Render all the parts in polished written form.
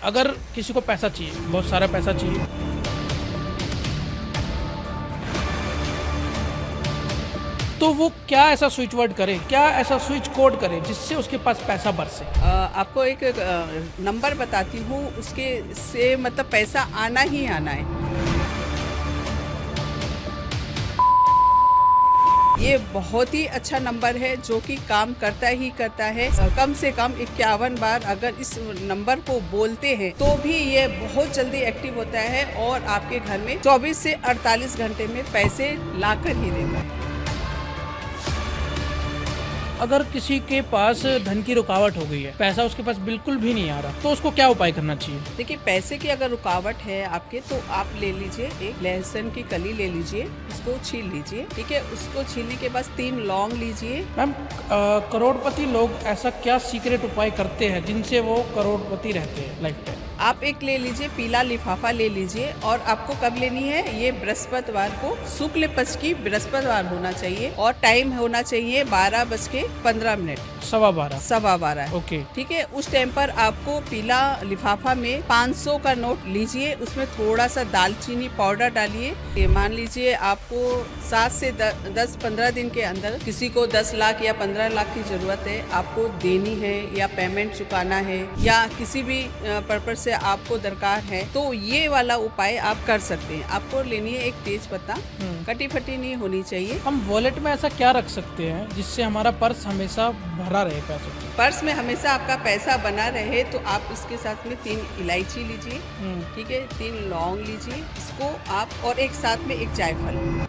अगर किसी को पैसा चाहिए, बहुत सारा पैसा चाहिए, तो वो क्या ऐसा स्विच वर्ड करे, क्या ऐसा स्विच कोड करे जिससे उसके पास पैसा बरसे। आपको एक नंबर बताती हूँ, उसके से मतलब पैसा आना ही आना है। ये बहुत ही अच्छा नंबर है जो कि काम करता ही करता है। कम से कम 51 बार अगर इस नंबर को बोलते हैं तो भी ये बहुत जल्दी एक्टिव होता है और आपके घर में 24 से 48 घंटे में पैसे लाकर ही देता है। अगर किसी के पास धन की रुकावट हो गई है, पैसा उसके पास बिल्कुल भी नहीं आ रहा, तो उसको क्या उपाय करना चाहिए। देखिए, पैसे की अगर रुकावट है आपके, तो आप ले लीजिए एक लहसुन की कली ले लीजिए, उसको छील लीजिए। ठीक है, उसको छीलने के बाद 3 लौंग लीजिए। मैम, करोड़पति लोग ऐसा क्या सीक्रेट उपाय करते हैं जिनसे वो करोड़पति रहते हैं लाइफ टाइम। आप एक ले लीजिए, पीला लिफाफा ले लीजिए, और आपको कब लेनी है, ये बृहस्पतिवार को, शुक्ल पक्ष की बृहस्पतिवार होना चाहिए, और टाइम होना चाहिए 12:15। 12:15 ओके। ठीक है, उस टाइम पर आपको पीला लिफाफा में 500 का नोट लीजिए, उसमें थोड़ा सा दालचीनी पाउडर डालिए। ये मान लीजिए आपको 7 से 10-15 दिन के अंदर किसी को 10 लाख या 15 लाख की जरूरत है, आपको देनी है या पेमेंट चुकाना है या किसी भी पर्पज से आपको दरकार है, तो ये वाला उपाय आप कर सकते हैं। आपको लेनी है एक तेज पत्ता, कटी फटी नहीं होनी चाहिए। हम वॉलेट में ऐसा क्या रख सकते हैं जिससे हमारा पर्स हमेशा भरा रहे पैसों से। पर्स में हमेशा आपका पैसा बना रहे, तो आप इसके साथ में 3 इलायची लीजिए। ठीक है, 3 लौंग लीजिए, इसको आप, और एक साथ में एक जायफल।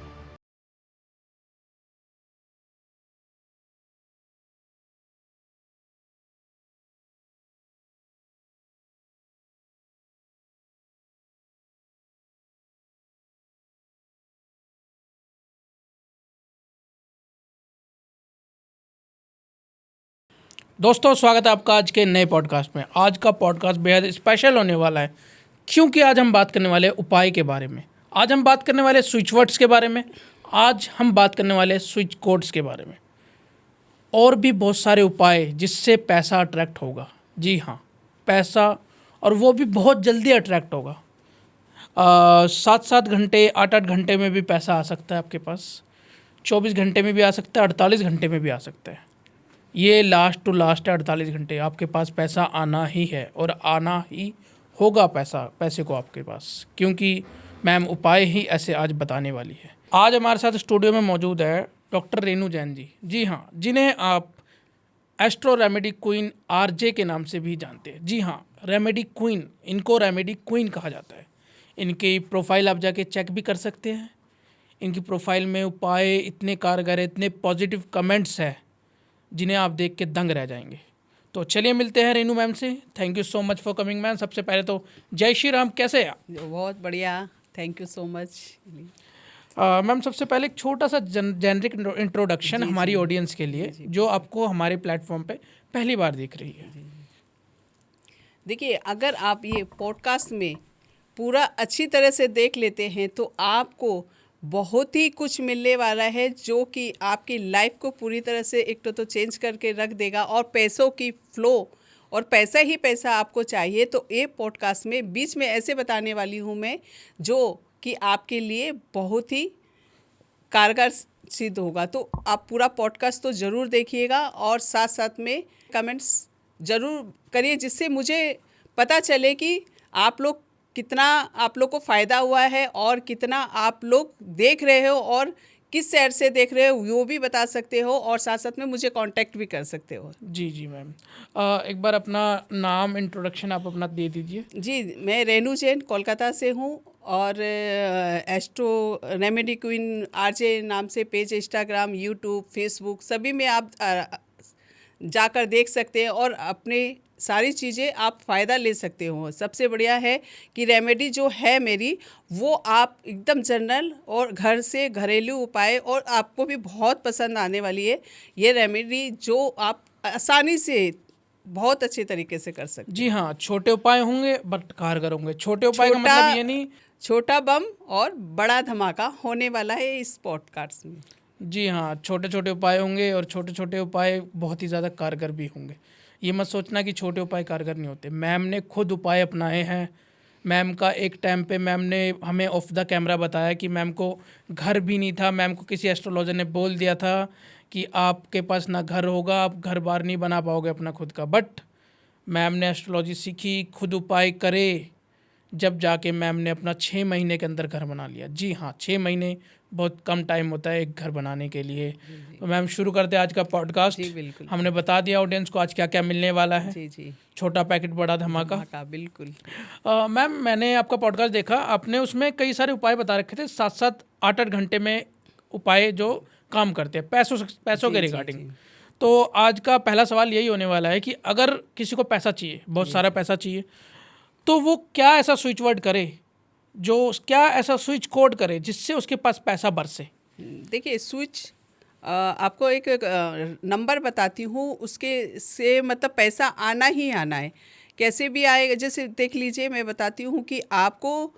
दोस्तों, स्वागत है आपका आज के नए पॉडकास्ट में। आज का पॉडकास्ट बेहद स्पेशल होने वाला है क्योंकि आज हम बात करने वाले हैं उपाय के बारे में। आज हम बात करने वाले स्विच वर्ड्स के बारे में। आज हम बात करने वाले स्विच कोड्स के बारे में, और भी बहुत सारे उपाय जिससे पैसा अट्रैक्ट होगा। जी हाँ, पैसा, और वो भी बहुत जल्दी अट्रैक्ट होगा। 7-7 घंटे, 8-8 घंटे में भी पैसा आ सकता है आपके पास। 24 घंटे में भी आ सकता है, 48 घंटे में भी आ सकता है। ये लास्ट टू लास्ट है, 48 घंटे आपके पास पैसा आना ही है, और आना ही होगा पैसे को आपके पास, क्योंकि मैम उपाय ही ऐसे आज बताने वाली है। आज हमारे साथ स्टूडियो में मौजूद है डॉक्टर रेनू जैन जी। जी हाँ, जिन्हें आप एस्ट्रो रेमेडी क्वीन आरजे के नाम से भी जानते हैं। जी हाँ, रेमेडी क्वीन, इनको रेमेडी क्वीन कहा जाता है। इनकी प्रोफाइल आप जाके चेक भी कर सकते हैं। इनकी प्रोफाइल में उपाय इतने कारगर है, इतने पॉजिटिव कमेंट्स हैं जिन्हें आप देख के दंग रह जाएंगे। तो चलिए मिलते हैं रेनू मैम से। Thank you so much for coming ma'am. सबसे पहले तो जय श्री राम, कैसे हैं आप? बहुत बढ़िया, thank you so much. Ma'am, सबसे पहले एक छोटा सा जेनरिक इंट्रोडक्शन हमारी ऑडियंस के लिए जो आपको हमारे प्लेटफॉर्म पे पहली बार देख रही है। देखिए, अगर आप ये पॉडकास्ट में पूरा अच्छी तरह से देख लेते हैं तो आपको बहुत ही कुछ मिलने वाला है, जो कि आपकी लाइफ को पूरी तरह से एक तो चेंज करके रख देगा। और पैसों की फ्लो, और पैसा ही पैसा आपको चाहिए, तो ये पॉडकास्ट में बीच में ऐसे बताने वाली हूँ मैं, जो कि आपके लिए बहुत ही कारगर सिद्ध होगा। तो आप पूरा पॉडकास्ट तो ज़रूर देखिएगा, और साथ साथ में कमेंट्स ज़रूर करिए, जिससे मुझे पता चले कि आप लोग कितना, आप लोग को फ़ायदा हुआ है और कितना आप लोग देख रहे हो और किस शहर से देख रहे हो वो भी बता सकते हो, और साथ साथ में मुझे कांटेक्ट भी कर सकते हो। जी जी मैम, एक बार अपना नाम, इंट्रोडक्शन आप अपना दे दीजिए। जी, मैं रेनू जैन कोलकाता से हूँ, और एस्ट्रो रेमेडी क्वीन आरजे नाम से पेज इंस्टाग्राम, यूट्यूब, फेसबुक सभी में आप जाकर देख सकते हैं, और अपने सारी चीज़ें आप फ़ायदा ले सकते हो। सबसे बढ़िया है कि रेमेडी जो है मेरी, वो आप एकदम जनरल और घर से घरेलू उपाय, और आपको भी बहुत पसंद आने वाली है ये रेमेडी, जो आप आसानी से बहुत अच्छे तरीके से कर सकते हैं। जी हाँ, छोटे उपाय होंगे बट कारगर होंगे। छोटे उपाय का मतलब ये नहीं, छोटा बम और बड़ा धमाका होने वाला है इस पॉडकास्ट में। जी हाँ, छोटे छोटे उपाय होंगे और छोटे छोटे उपाय बहुत ही ज़्यादा कारगर भी होंगे। ये मत सोचना कि छोटे उपाय कारगर नहीं होते। मैम ने खुद उपाय अपनाए हैं। मैम का एक टाइम पे मैम ने हमें ऑफ द कैमरा बताया कि मैम को घर भी नहीं था। मैम को किसी एस्ट्रोलॉजर ने बोल दिया था कि आपके पास ना घर होगा, आप घर बार नहीं बना पाओगे अपना खुद का। बट मैम ने एस्ट्रोलॉजी सीखी, खुद उपाय करे, जब जाके मैम ने अपना 6 महीने के अंदर घर बना लिया। जी हाँ, 6 महीने बहुत कम टाइम होता है एक घर बनाने के लिए। तो मैम शुरू करते हैं आज का पॉडकास्ट। जी बिल्कुल। हमने बता दिया ऑडियंस को आज क्या क्या मिलने वाला है। जी जी, छोटा पैकेट बड़ा धमाका। धमाका, बिल्कुल। मैम मैंने आपका पॉडकास्ट देखा, आपने उसमें कई सारे उपाय बता रखे थे, 7-7 8-8 घंटे में उपाय जो काम करते हैं पैसों के जी, रिगार्डिंग। जी। तो आज का पहला सवाल यही होने वाला है कि अगर किसी को पैसा चाहिए, बहुत सारा पैसा चाहिए, तो वो क्या ऐसा स्विच वर्ड करे, जो क्या ऐसा स्विच कोड करे जिससे उसके पास पैसा बरसे? देखिए, स्विच आपको एक नंबर बताती हूँ, उसके से मतलब पैसा आना ही आना है, कैसे भी आएगा। जैसे देख लीजिए, मैं बताती हूँ कि आपको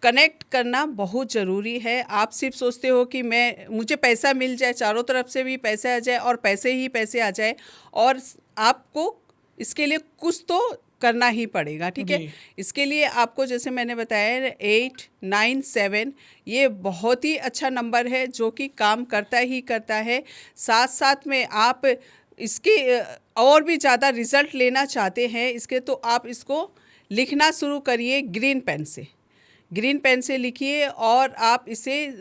कनेक्ट करना बहुत ज़रूरी है। आप सिर्फ सोचते हो कि मुझे पैसा मिल जाए, चारों तरफ से भी पैसे आ जाए और पैसे ही पैसे आ जाए, और आपको इसके लिए कुछ तो करना ही पड़ेगा, ठीक है। जी। इसके लिए आपको, जैसे मैंने बताया, 897 ये बहुत ही अच्छा नंबर है जो कि काम करता ही करता है। साथ साथ में आप इसकी और भी ज़्यादा रिजल्ट लेना चाहते हैं इसके, तो आप इसको लिखना शुरू करिए ग्रीन पेन से लिखिए, और आप इसे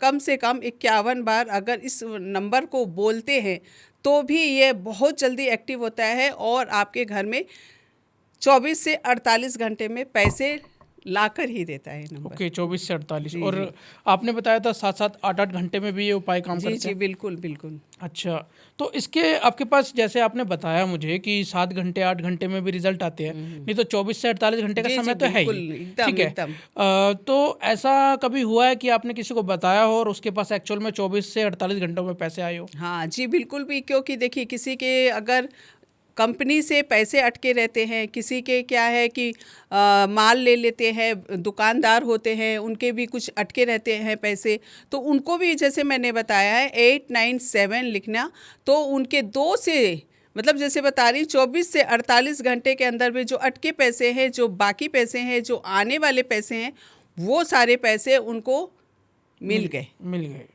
कम से कम 51 बार अगर इस नंबर को बोलते हैं तो भी ये बहुत जल्दी एक्टिव होता है, और आपके घर में 24 से 48 घंटे में पैसे लाकर ही देता है नंबर। ओके, 24 से 48। जी, और जी। आपने बताया था 7-7 8-8 घंटे में भी ये उपाय काम जी करते जी, हैं? बिल्कुल बिल्कुल। अच्छा, तो इसके आपके पास, जैसे आपने बताया मुझे कि 7 घंटे 8 घंटे में भी रिजल्ट आते हैं, नहीं तो 24 से 48 घंटे का जी, समय जी, तो है बिल्कुल, ही, एकदम, ठीक है। एकदम। तो ऐसा कभी हुआ है कि आपने किसी को बताया हो और उसके पास एक्चुअल में 24 से 48 घंटों में पैसे आए हो? हाँ जी, बिल्कुल भी, क्योंकि देखिए, किसी के अगर कंपनी से पैसे अटके रहते हैं, किसी के क्या है कि माल ले लेते हैं, दुकानदार होते हैं, उनके भी कुछ अटके रहते हैं पैसे, तो उनको भी जैसे मैंने बताया है 897 लिखना, तो उनके 2 से मतलब जैसे बता रही 24 से 48 घंटे के अंदर में जो अटके पैसे हैं, जो बाकी पैसे हैं, जो आने वाले पैसे हैं, वो सारे पैसे उनको मिल गए।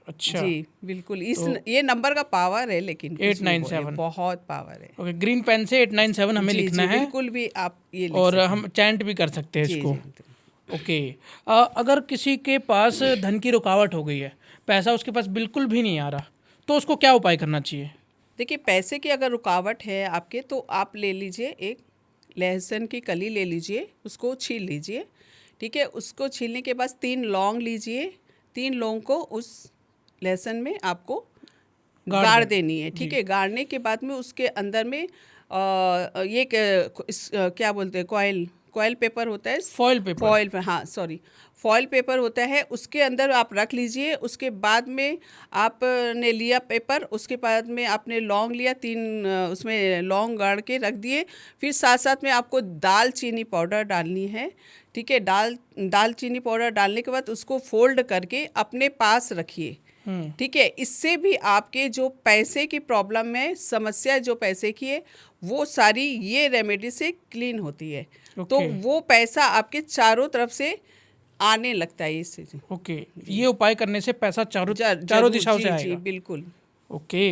अच्छा। जी बिल्कुल, तो ये नंबर का पावर है, लेकिन कुछ भी 897 बोले, बहुत पावर है। ओके, ग्रीन पेन से 897 हमें जी लिखना जी, है, बिल्कुल भी आप ये लिख और सकते हम चैंट भी कर सकते हैं हैं। जी इसको। जी। ओके। अगर किसी के पास धन की रुकावट हो गई है, पैसा उसके पास बिल्कुल भी नहीं आ रहा, तो उसको क्या उपाय करना चाहिए? देखिए, पैसे की अगर रुकावट है आपके, तो आप ले लीजिए एक लहसुन की कली ले लीजिए, उसको छील लीजिए, ठीक है। उसको छीलने के बाद 3 लौंग लीजिए, 3 लौंग को उस लहसुन में आपको गाड़ देनी है, ठीक है। गाड़ने के बाद में उसके अंदर में क्या बोलते हैं, कॉयल पेपर होता है, फॉइल पर, हाँ सॉरी, फॉइल पेपर होता है, उसके अंदर आप रख लीजिए। उसके बाद में आपने लिया पेपर, उसके बाद में आपने लौंग लिया, 3 उसमें लौंग गाड़ के रख दिए। फिर साथ साथ में आपको दालचीनी पाउडर डालनी है, ठीक है। दालचीनी पाउडर डालने के बाद उसको फोल्ड करके अपने पास रखिए, ठीक है। इससे भी आपके जो पैसे की प्रॉब्लम है, समस्या जो पैसे की है, वो सारी ये रेमेडी से क्लीन होती है। तो वो पैसा आपके चारों तरफ से आने लगता है इससे। ओके, ये उपाय करने से पैसा चारों दिशाओं से आएगा। जी बिल्कुल। ओके।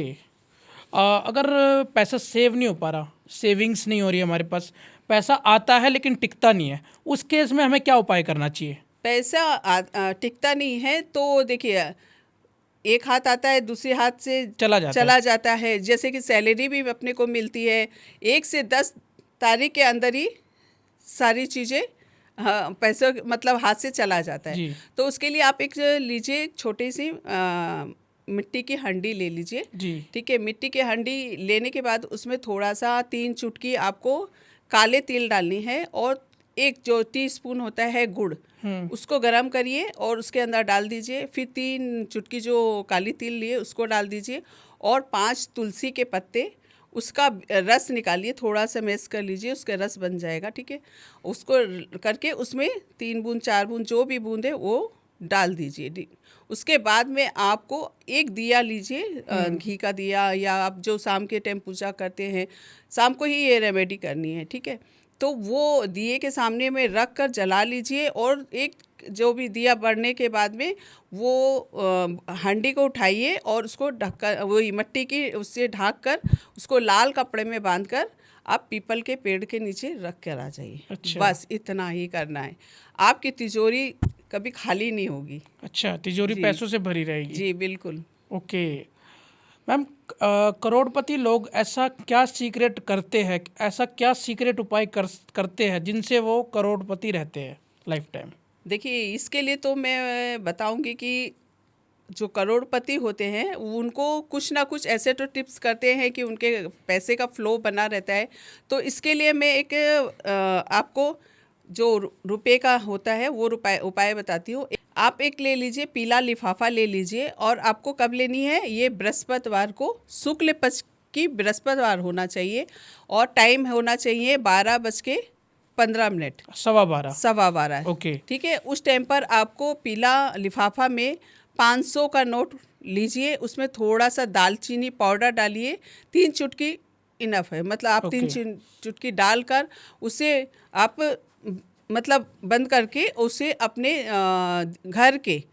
अगर पैसा सेव नहीं हो पा रहा, सेविंग्स नहीं हो रही है हमारे पास, पैसा आता है लेकिन टिकता नहीं है, उस केस में हमें क्या उपाय करना चाहिए? पैसा टिकता नहीं है तो देखिए, एक हाथ आता है, दूसरे हाथ से चला जाता है। जैसे कि सैलरी भी अपने को मिलती है, 1 से 10 तारीख के अंदर ही सारी चीज़ें, हाँ, पैसा मतलब हाथ से चला जाता है। तो उसके लिए आप एक लीजिए, एक छोटी सी मिट्टी की हंडी ले लीजिए, ठीक है। मिट्टी की हंडी लेने के बाद उसमें थोड़ा सा 3 चुटकी आपको काले तिल डालनी है, और 1 जो टीस्पून होता है गुड़, उसको गरम करिए और उसके अंदर डाल दीजिए। फिर 3 चुटकी जो काली तिल लिए उसको डाल दीजिए, और 5 तुलसी के पत्ते, उसका रस निकालिए, थोड़ा सा मैश कर लीजिए, उसका रस बन जाएगा, ठीक है। उसको करके उसमें 3 बूंद 4 बूंद जो भी बूंद है वो डाल दीजिए। उसके बाद में आपको एक दिया लीजिए, घी का दिया, या आप जो शाम के टाइम पूजा करते हैं, शाम को ही ये रेमेडी करनी है, ठीक है। तो वो दिए के सामने में रख कर जला लीजिए, और एक जो भी दिया बढ़ने के बाद में वो हांडी को उठाइए और उसको ढककर, वही मिट्टी की उससे ढक कर, उसको लाल कपड़े में बांध कर आप पीपल के पेड़ के नीचे रख कर आ जाइए। अच्छा। बस इतना ही करना है, आपकी तिजोरी कभी खाली नहीं होगी। अच्छा, तिजोरी जी। पैसों से भरी रहेगी। जी बिल्कुल। ओके मैम, करोड़पति लोग ऐसा क्या सीक्रेट करते हैं, ऐसा क्या सीक्रेट उपाय करते हैं जिनसे वो करोड़पति रहते हैं लाइफ टाइम? देखिए, इसके लिए तो मैं बताऊंगी कि जो करोड़पति होते हैं उनको कुछ ना कुछ ऐसे तो टिप्स करते हैं कि उनके पैसे का फ्लो बना रहता है। तो इसके लिए मैं एक आपको जो रुपए का होता है वो उपाय बताती हूँ। आप एक ले लीजिए, पीला लिफाफा ले लीजिए, और आपको कब लेनी है, ये बृहस्पतिवार को, शुक्ल पक्ष की बृहस्पतिवार होना चाहिए, और टाइम होना चाहिए 12:15। 12:15। 12:15। ओके। ठीक है। उस टाइम पर आपको पीला लिफाफा में 500 का नोट लीजिए, उसमें थोड़ा सा दालचीनी पाउडर डालिए, 3 चुटकी इनफ है, मतलब आप ओके। 3 चुटकी डालकर उसे आप मतलब बंद करके उसे अपने घर के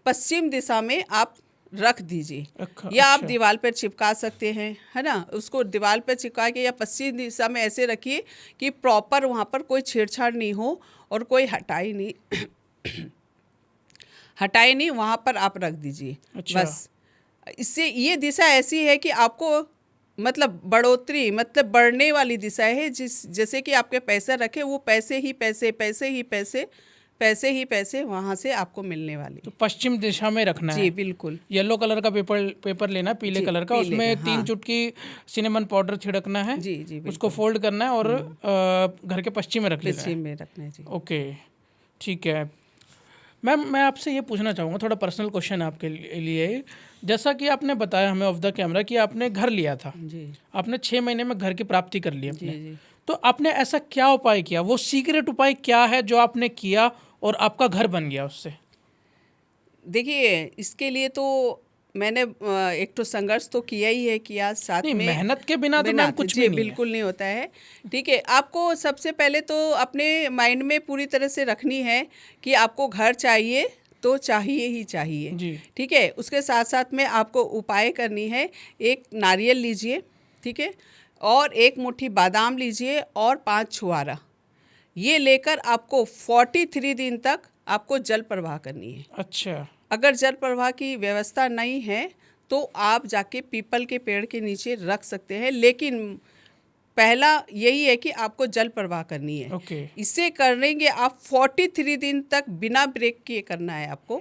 पश्चिम दिशा में आप रख दीजिए, या आप अच्छा। दीवार पर चिपका सकते हैं, है ना। उसको दीवार पर चिपका के या पश्चिम दिशा में ऐसे रखिए कि प्रॉपर वहाँ पर कोई छेड़छाड़ नहीं हो और कोई हटाई नहीं वहाँ पर आप रख दीजिए। अच्छा। बस इससे ये दिशा ऐसी है कि आपको मतलब बढ़ोतरी, मतलब बढ़ने वाली दिशा है, जैसे कि आपके पैसे रखे वो पैसे ही पैसे, पैसे ही पैसे, पैसे ही पैसे वहाँ से आपको मिलने वाले। तो पश्चिम दिशा में रखना है। जी बिल्कुल। येलो कलर का पेपर लेना, पीले जी, कलर का, पीले उसमें का, 3 हाँ। चुटकी सिनेमन पाउडर छिड़कना है। जी जी बिल्कुल। उसको फोल्ड करना है और घर के पश्चिम में रख लेना है। पश्चिम में रखना है जी। ओके, ठीक है मैम। मैं आपसे ये पूछना चाहूँगा, थोड़ा पर्सनल क्वेश्चन आपके लिए। जैसा कि आपने बताया हमें ऑफ द कैमरा कि आपने घर लिया था, जी आपने 6 महीने में घर की प्राप्ति कर ली जी अपने, जी। तो आपने ऐसा क्या उपाय किया, वो सीक्रेट उपाय क्या है जो आपने किया और आपका घर बन गया उससे? देखिए, इसके लिए तो मैंने एक तो संघर्ष तो किया ही है, किया साथ नहीं, में। मेहनत के बिना तो मैम कुछ जी भी नहीं है। बिल्कुल नहीं होता है। ठीक है, आपको सबसे पहले तो अपने माइंड में पूरी तरह से रखनी है कि आपको घर चाहिए तो चाहिए ही चाहिए। जी। ठीक है। उसके साथ साथ में आपको उपाय करनी है। एक नारियल लीजिए, ठीक है, और 1 मुट्ठी बादाम लीजिए, और 5 छुआरा। ये लेकर आपको 43 दिन तक आपको जल प्रवाह करनी है। अच्छा। अगर जल प्रवाह की व्यवस्था नहीं है तो आप जाके पीपल के पेड़ के नीचे रख सकते हैं, लेकिन पहला यही है कि आपको जल प्रवाह करनी है। ओके। इसे करेंगे आप 43 दिन तक बिना ब्रेक किए करना है आपको,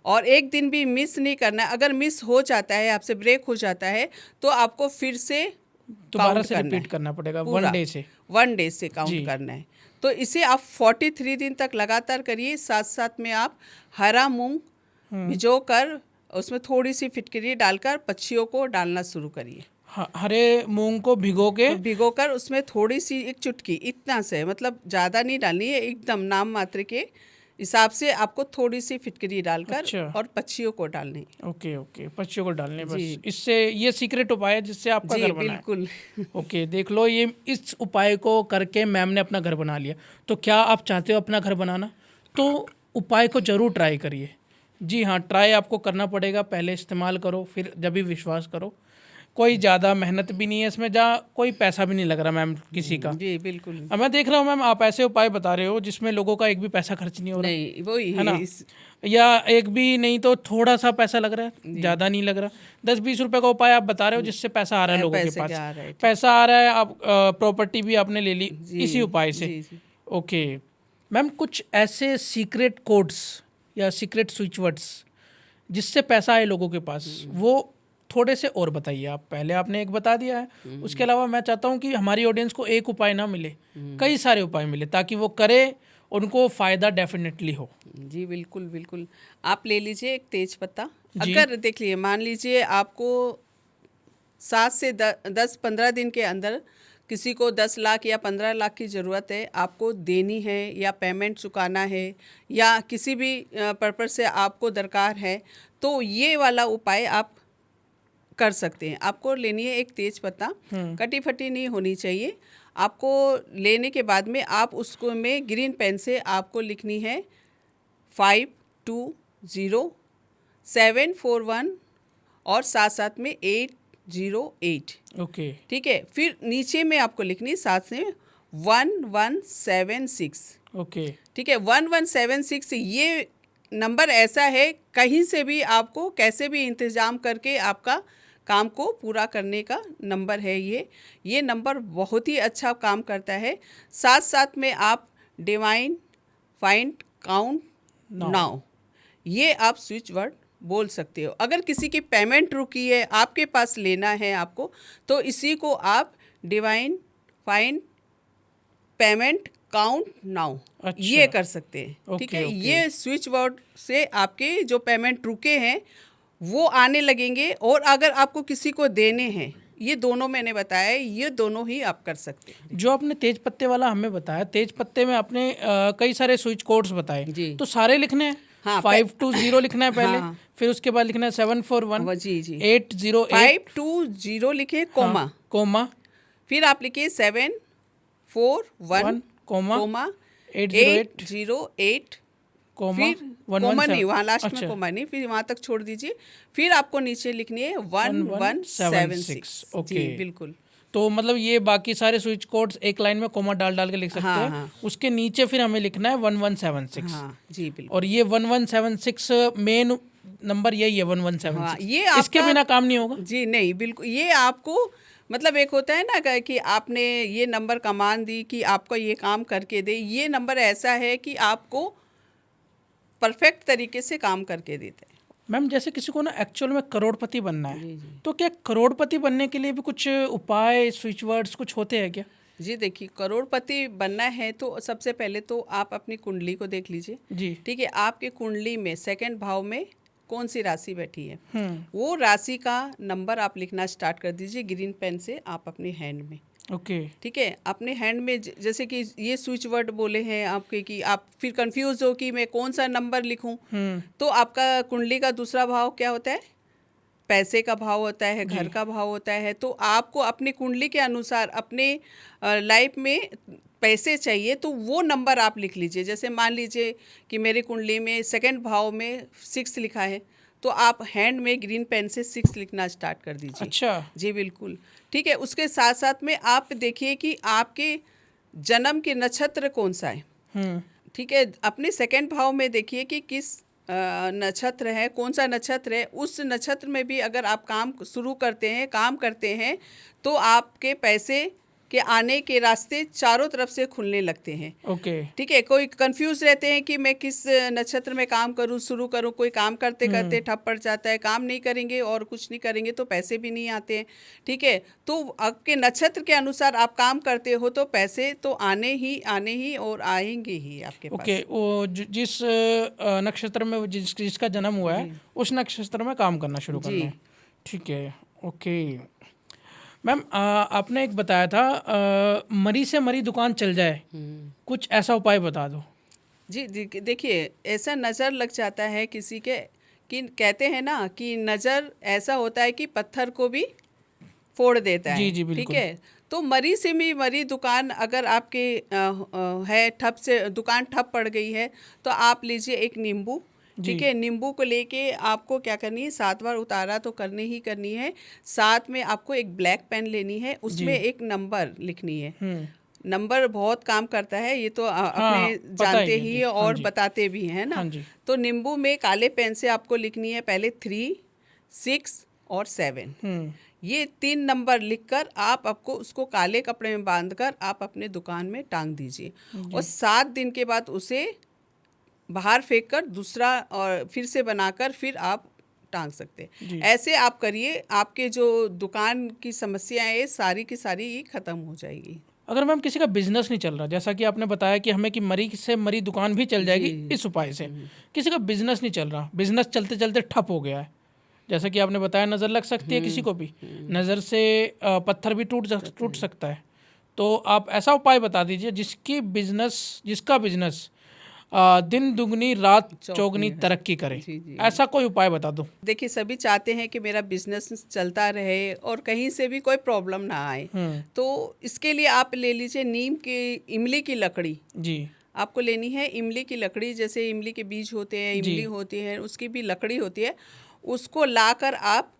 और एक दिन भी मिस नहीं करना है। अगर मिस हो जाता है, आपसे ब्रेक हो जाता है, तो आपको फिर से दोबारा काउंट से करना रिपीट है, करना पड़ेगा पूरा 1 डे से। 1 डे से जी। काउंट करना है। तो इसे आप 43 दिन तक लगातार करिए। साथ साथ में आप हरा मूंग भिजो कर उसमें थोड़ी सी फिटकरी डालकर पक्षियों को डालना शुरू करिए। हरे मूंग को भिगोकर उसमें थोड़ी सी, 1 चुटकी, इतना से, मतलब ज़्यादा नहीं डालनी है, एकदम नाम मात्र के हिसाब से आपको थोड़ी सी फिटकरी डालकर। अच्छा। और पक्षियों को डालनी। ओके ओके, पक्षियों को डालने बस। जी। इससे ये सीक्रेट उपाय है जिससे आपका जी घर बना है। बिल्कुल। ओके, देख लो, ये इस उपाय को करके मैम ने अपना घर बना लिया। तो क्या आप चाहते हो अपना घर बनाना? तो उपाय को जरूर ट्राई करिए। जी हाँ, ट्राई आपको करना पड़ेगा, पहले इस्तेमाल करो, फिर जब भी विश्वास करो। कोई ज़्यादा मेहनत भी नहीं है इसमें, जहाँ कोई पैसा भी नहीं लग रहा मैम किसी का। जी बिल्कुल। अब मैं देख रहा हूँ मैम, आप ऐसे उपाय बता रहे हो जिसमें लोगों का एक भी पैसा खर्च नहीं हो रहा, नहीं, वही है ना? इस या एक भी नहीं तो थोड़ा सा पैसा लग रहा है, ज़्यादा नहीं लग रहा। 10-20 रुपए का उपाय आप बता रहे हो जिससे पैसा आ रहा है लोगों के पैसे पास, क्या आ रहा है, पैसा आ रहा है। आप प्रॉपर्टी भी आपने ले ली जी, इसी उपाय से। जी, जी। ओके मैम, कुछ ऐसे सीक्रेट कोड्स या सीक्रेट स्विच वर्ड्स जिससे पैसा आए लोगों के पास, वो थोड़े से और बताइए आप। पहले आपने एक बता दिया है, उसके अलावा मैं चाहता हूँ कि हमारी ऑडियंस को एक उपाय ना मिले, कई सारे उपाय मिले, ताकि वो करे, उनको फ़ायदा डेफिनेटली हो। जी बिल्कुल बिल्कुल। आप ले लीजिए एक तेज पत्ता। जी। अगर देख लिए, मान लीजिए आपको 7 से 10-15 दिन के अंदर किसी को 10 लाख या 15 लाख की ज़रूरत है, आपको देनी है या पेमेंट चुकाना है या किसी भी पर्पज़ से आपको दरकार है, तो ये वाला उपाय आप कर सकते हैं। आपको लेनी है एक तेज पत्ता, कटी फटी नहीं होनी चाहिए। आपको लेने के बाद में आप उसको में ग्रीन पेन से आपको लिखनी है 520741 और साथ साथ में 808। ओके। ठीक है, फिर नीचे में आपको लिखनी साथ में 1176। ओके। ठीक है, 1176 ये नंबर ऐसा है, कहीं से भी आपको कैसे भी इंतज़ाम करके आपका काम को पूरा करने का नंबर है। ये नंबर बहुत ही अच्छा काम करता है। साथ साथ में आप डिवाइन फाइंड काउंट नाउ, ये आप स्विच वर्ड बोल सकते हो। अगर किसी की पेमेंट रुकी है, आपके पास लेना है आपको, तो इसी को आप divine find payment count now अच्छा। ये कर सकते हैं। ठीक है, ओके। ये स्विच वर्ड से आपके जो पेमेंट रुके हैं वो आने लगेंगे। और अगर आपको किसी को देने हैं, ये दोनों मैंने बताया है, ये दोनों ही आप कर सकते हैं। जो आपने तेज पत्ते वाला हमें बताया, तेज पत्ते में आपने कई सारे स्विच कोड्स बताए जी। तो सारे लिखने हैं? हाँ, 520 लिखना है पहले, हाँ। फिर उसके बाद लिखना है 741 जी 808 520 लिखे कोमा, कोमा, फिर आप लिखिए 741 कोमा कोमा 808 808, कोमा फिर 117। कोमा नहीं, वहाँ लास्ट अच्छा। में कोमा नहीं, फिर वहाँ तक छोड़ दीजिए। फिर आपको नीचे लिखनी है 1176। ओके। जी बिल्कुल। तो मतलब ये बाकी सारे स्विच कोड्स एक लाइन में कोमा डाल डाल के लिख सकते हाँ, हैं। हाँ। उसके नीचे फिर हमें लिखना है 1176। हाँ जी बिल्कुल। और ये 1176 मेन नंबर यही है 1176। हाँ, ये इसके आपका- बिना काम नहीं होगा? जी नहीं, बिल्कुल। ये आपको मतलब एक होता है ना कि आपने ये नंबर कमान दी कि आपको ये काम करके दे, ये नंबर ऐसा है कि आपको परफेक्ट तरीके से काम करके देता है। मैम जैसे किसी को ना एक्चुअल में करोड़पति बनना है, तो क्या करोड़पति बनने के लिए भी कुछ उपाय, स्विच वर्ड्स कुछ होते हैं क्या? जी देखिए, करोड़पति बनना है तो सबसे पहले तो आप अपनी कुंडली को देख लीजिए। जी। ठीक है, आपके कुंडली में सेकंड भाव में कौन सी राशि बैठी है, हम्म। वो राशि का नंबर आप लिखना स्टार्ट कर दीजिए ग्रीन पेन से आप अपने हैंड में। ओके। ठीक है, अपने हैंड में जैसे कि ये स्विच वर्ड बोले हैं आपके कि आप फिर कंफ्यूज हो कि मैं कौन सा नंबर लिखूं, तो आपका कुंडली का दूसरा भाव क्या होता है? पैसे का भाव होता है, घर का भाव होता है। तो आपको अपनी कुंडली के अनुसार अपने लाइफ में पैसे चाहिए तो वो नंबर आप लिख लीजिए। जैसे मान लीजिए कि मेरी कुंडली में सेकंड भाव में 6 लिखा है, तो आप हैंड में ग्रीन पेन से 6 लिखना स्टार्ट कर दीजिए। अच्छा। जी बिल्कुल। ठीक है, उसके साथ साथ में आप देखिए कि आपके जन्म के नक्षत्र कौन सा है। ठीक है, अपने सेकंड भाव में देखिए कि किस नक्षत्र है, कौन सा नक्षत्र है। उस नक्षत्र में भी अगर आप काम शुरू करते हैं, काम करते हैं, तो आपके पैसे के आने के रास्ते चारों तरफ से खुलने लगते हैं। ओके। ठीक है, कोई कंफ्यूज रहते हैं कि मैं किस नक्षत्र में काम करूं, शुरू करूं। कोई काम करते करते ठप पड़ जाता है, काम नहीं करेंगे और कुछ नहीं करेंगे तो पैसे भी नहीं आते हैं। ठीक है, तो आपके नक्षत्र के अनुसार आप काम करते हो तो पैसे तो आने ही और आएंगे ही आपके पास। ओके। वो जिस नक्षत्र में जिसका जन्म हुआ है उस नक्षत्र में काम करना शुरू करना है। ठीक है। ओके मैम, आपने एक बताया था मरी से मरी दुकान चल जाए, कुछ ऐसा उपाय बता दो। जी देखिए, ऐसा नज़र लग जाता है किसी के कि कहते हैं ना कि नज़र ऐसा होता है कि पत्थर को भी फोड़ देता है। जी जी बिल्कुल। ठीक है, तो मरी से भी मरी दुकान अगर आपके है, ठप से दुकान ठप पड़ गई है, तो आप लीजिए एक नींबू। ठीक है, नींबू को लेके आपको क्या करनी है, 7 बार उतारा तो करनी ही करनी है। साथ में आपको एक ब्लैक पेन लेनी है, उसमें एक नंबर लिखनी है। नंबर बहुत काम करता है, ये तो अपने जानते ही है और बताते भी हैं ना। तो नींबू में काले पेन से आपको लिखनी है पहले 3, 6 और 7। ये 3 नंबर लिखकर आप आपको उसको काले कपड़े में बांधकर आप अपने दुकान में टांग दीजिए और 7 दिन के बाद उसे बाहर फेंक कर दूसरा और फिर से बनाकर फिर आप टांग सकते हैं। ऐसे आप करिए, आपके जो दुकान की समस्याएं है सारी की सारी खत्म हो जाएगी। अगर मैम किसी का बिजनेस नहीं चल रहा, जैसा कि आपने बताया कि हमें कि मरी से मरी दुकान भी चल जाएगी इस उपाय से, किसी का बिजनेस नहीं चल रहा, बिजनेस चलते चलते ठप हो गया है, जैसा कि आपने बताया नज़र लग सकती है किसी को भी, नज़र से पत्थर भी टूट सकता है, तो आप ऐसा उपाय बता दीजिए जिसका बिजनेस दिन दुगनी रात चौगनी तरक्की करे। जी जी। ऐसा कोई उपाय बता दो। देखिए, सभी चाहते हैं कि मेरा बिजनेस चलता रहे और कहीं से भी कोई प्रॉब्लम ना आए। तो इसके लिए आप ले लीजिए इमली की लकड़ी। जी। आपको लेनी है इमली की लकड़ी। जैसे इमली के बीज होते हैं, इमली होती है, उसकी भी लकड़ी होती है। उसको लाकर आप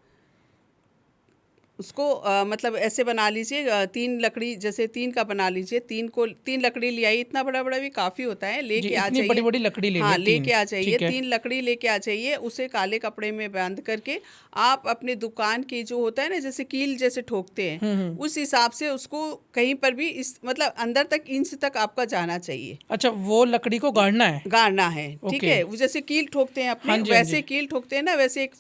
उसको मतलब ऐसे बना लीजिए। 3 लकड़ी, जैसे 3 का बना लीजिए। 3 लकड़ी ले आइए। इतना बड़ा बड़ा भी काफ़ी होता है, जी, लेके आ इतनी जाइए। बड़ी बड़ी लकड़ी ले हाँ, लें, लेके आ जाइए। ठीक है। 3 लकड़ी लेके आ जाइए। उसे काले कपड़े में बांध करके आप अपनी दुकान की जो होता है ना, जैसे कील जैसे ठोकते हैं, उस हिसाब से उसको कहीं पर भी इस मतलब अंदर तक, इंच तक आपका जाना चाहिए। अच्छा, वो लकड़ी को गाड़ना है। गाड़ना है, ठीक ओके। है। वो जैसे कील ठोकते हैं अपने, हाँ जी, हाँ वैसे जी। कील ठोकते हैं ना, वैसे एक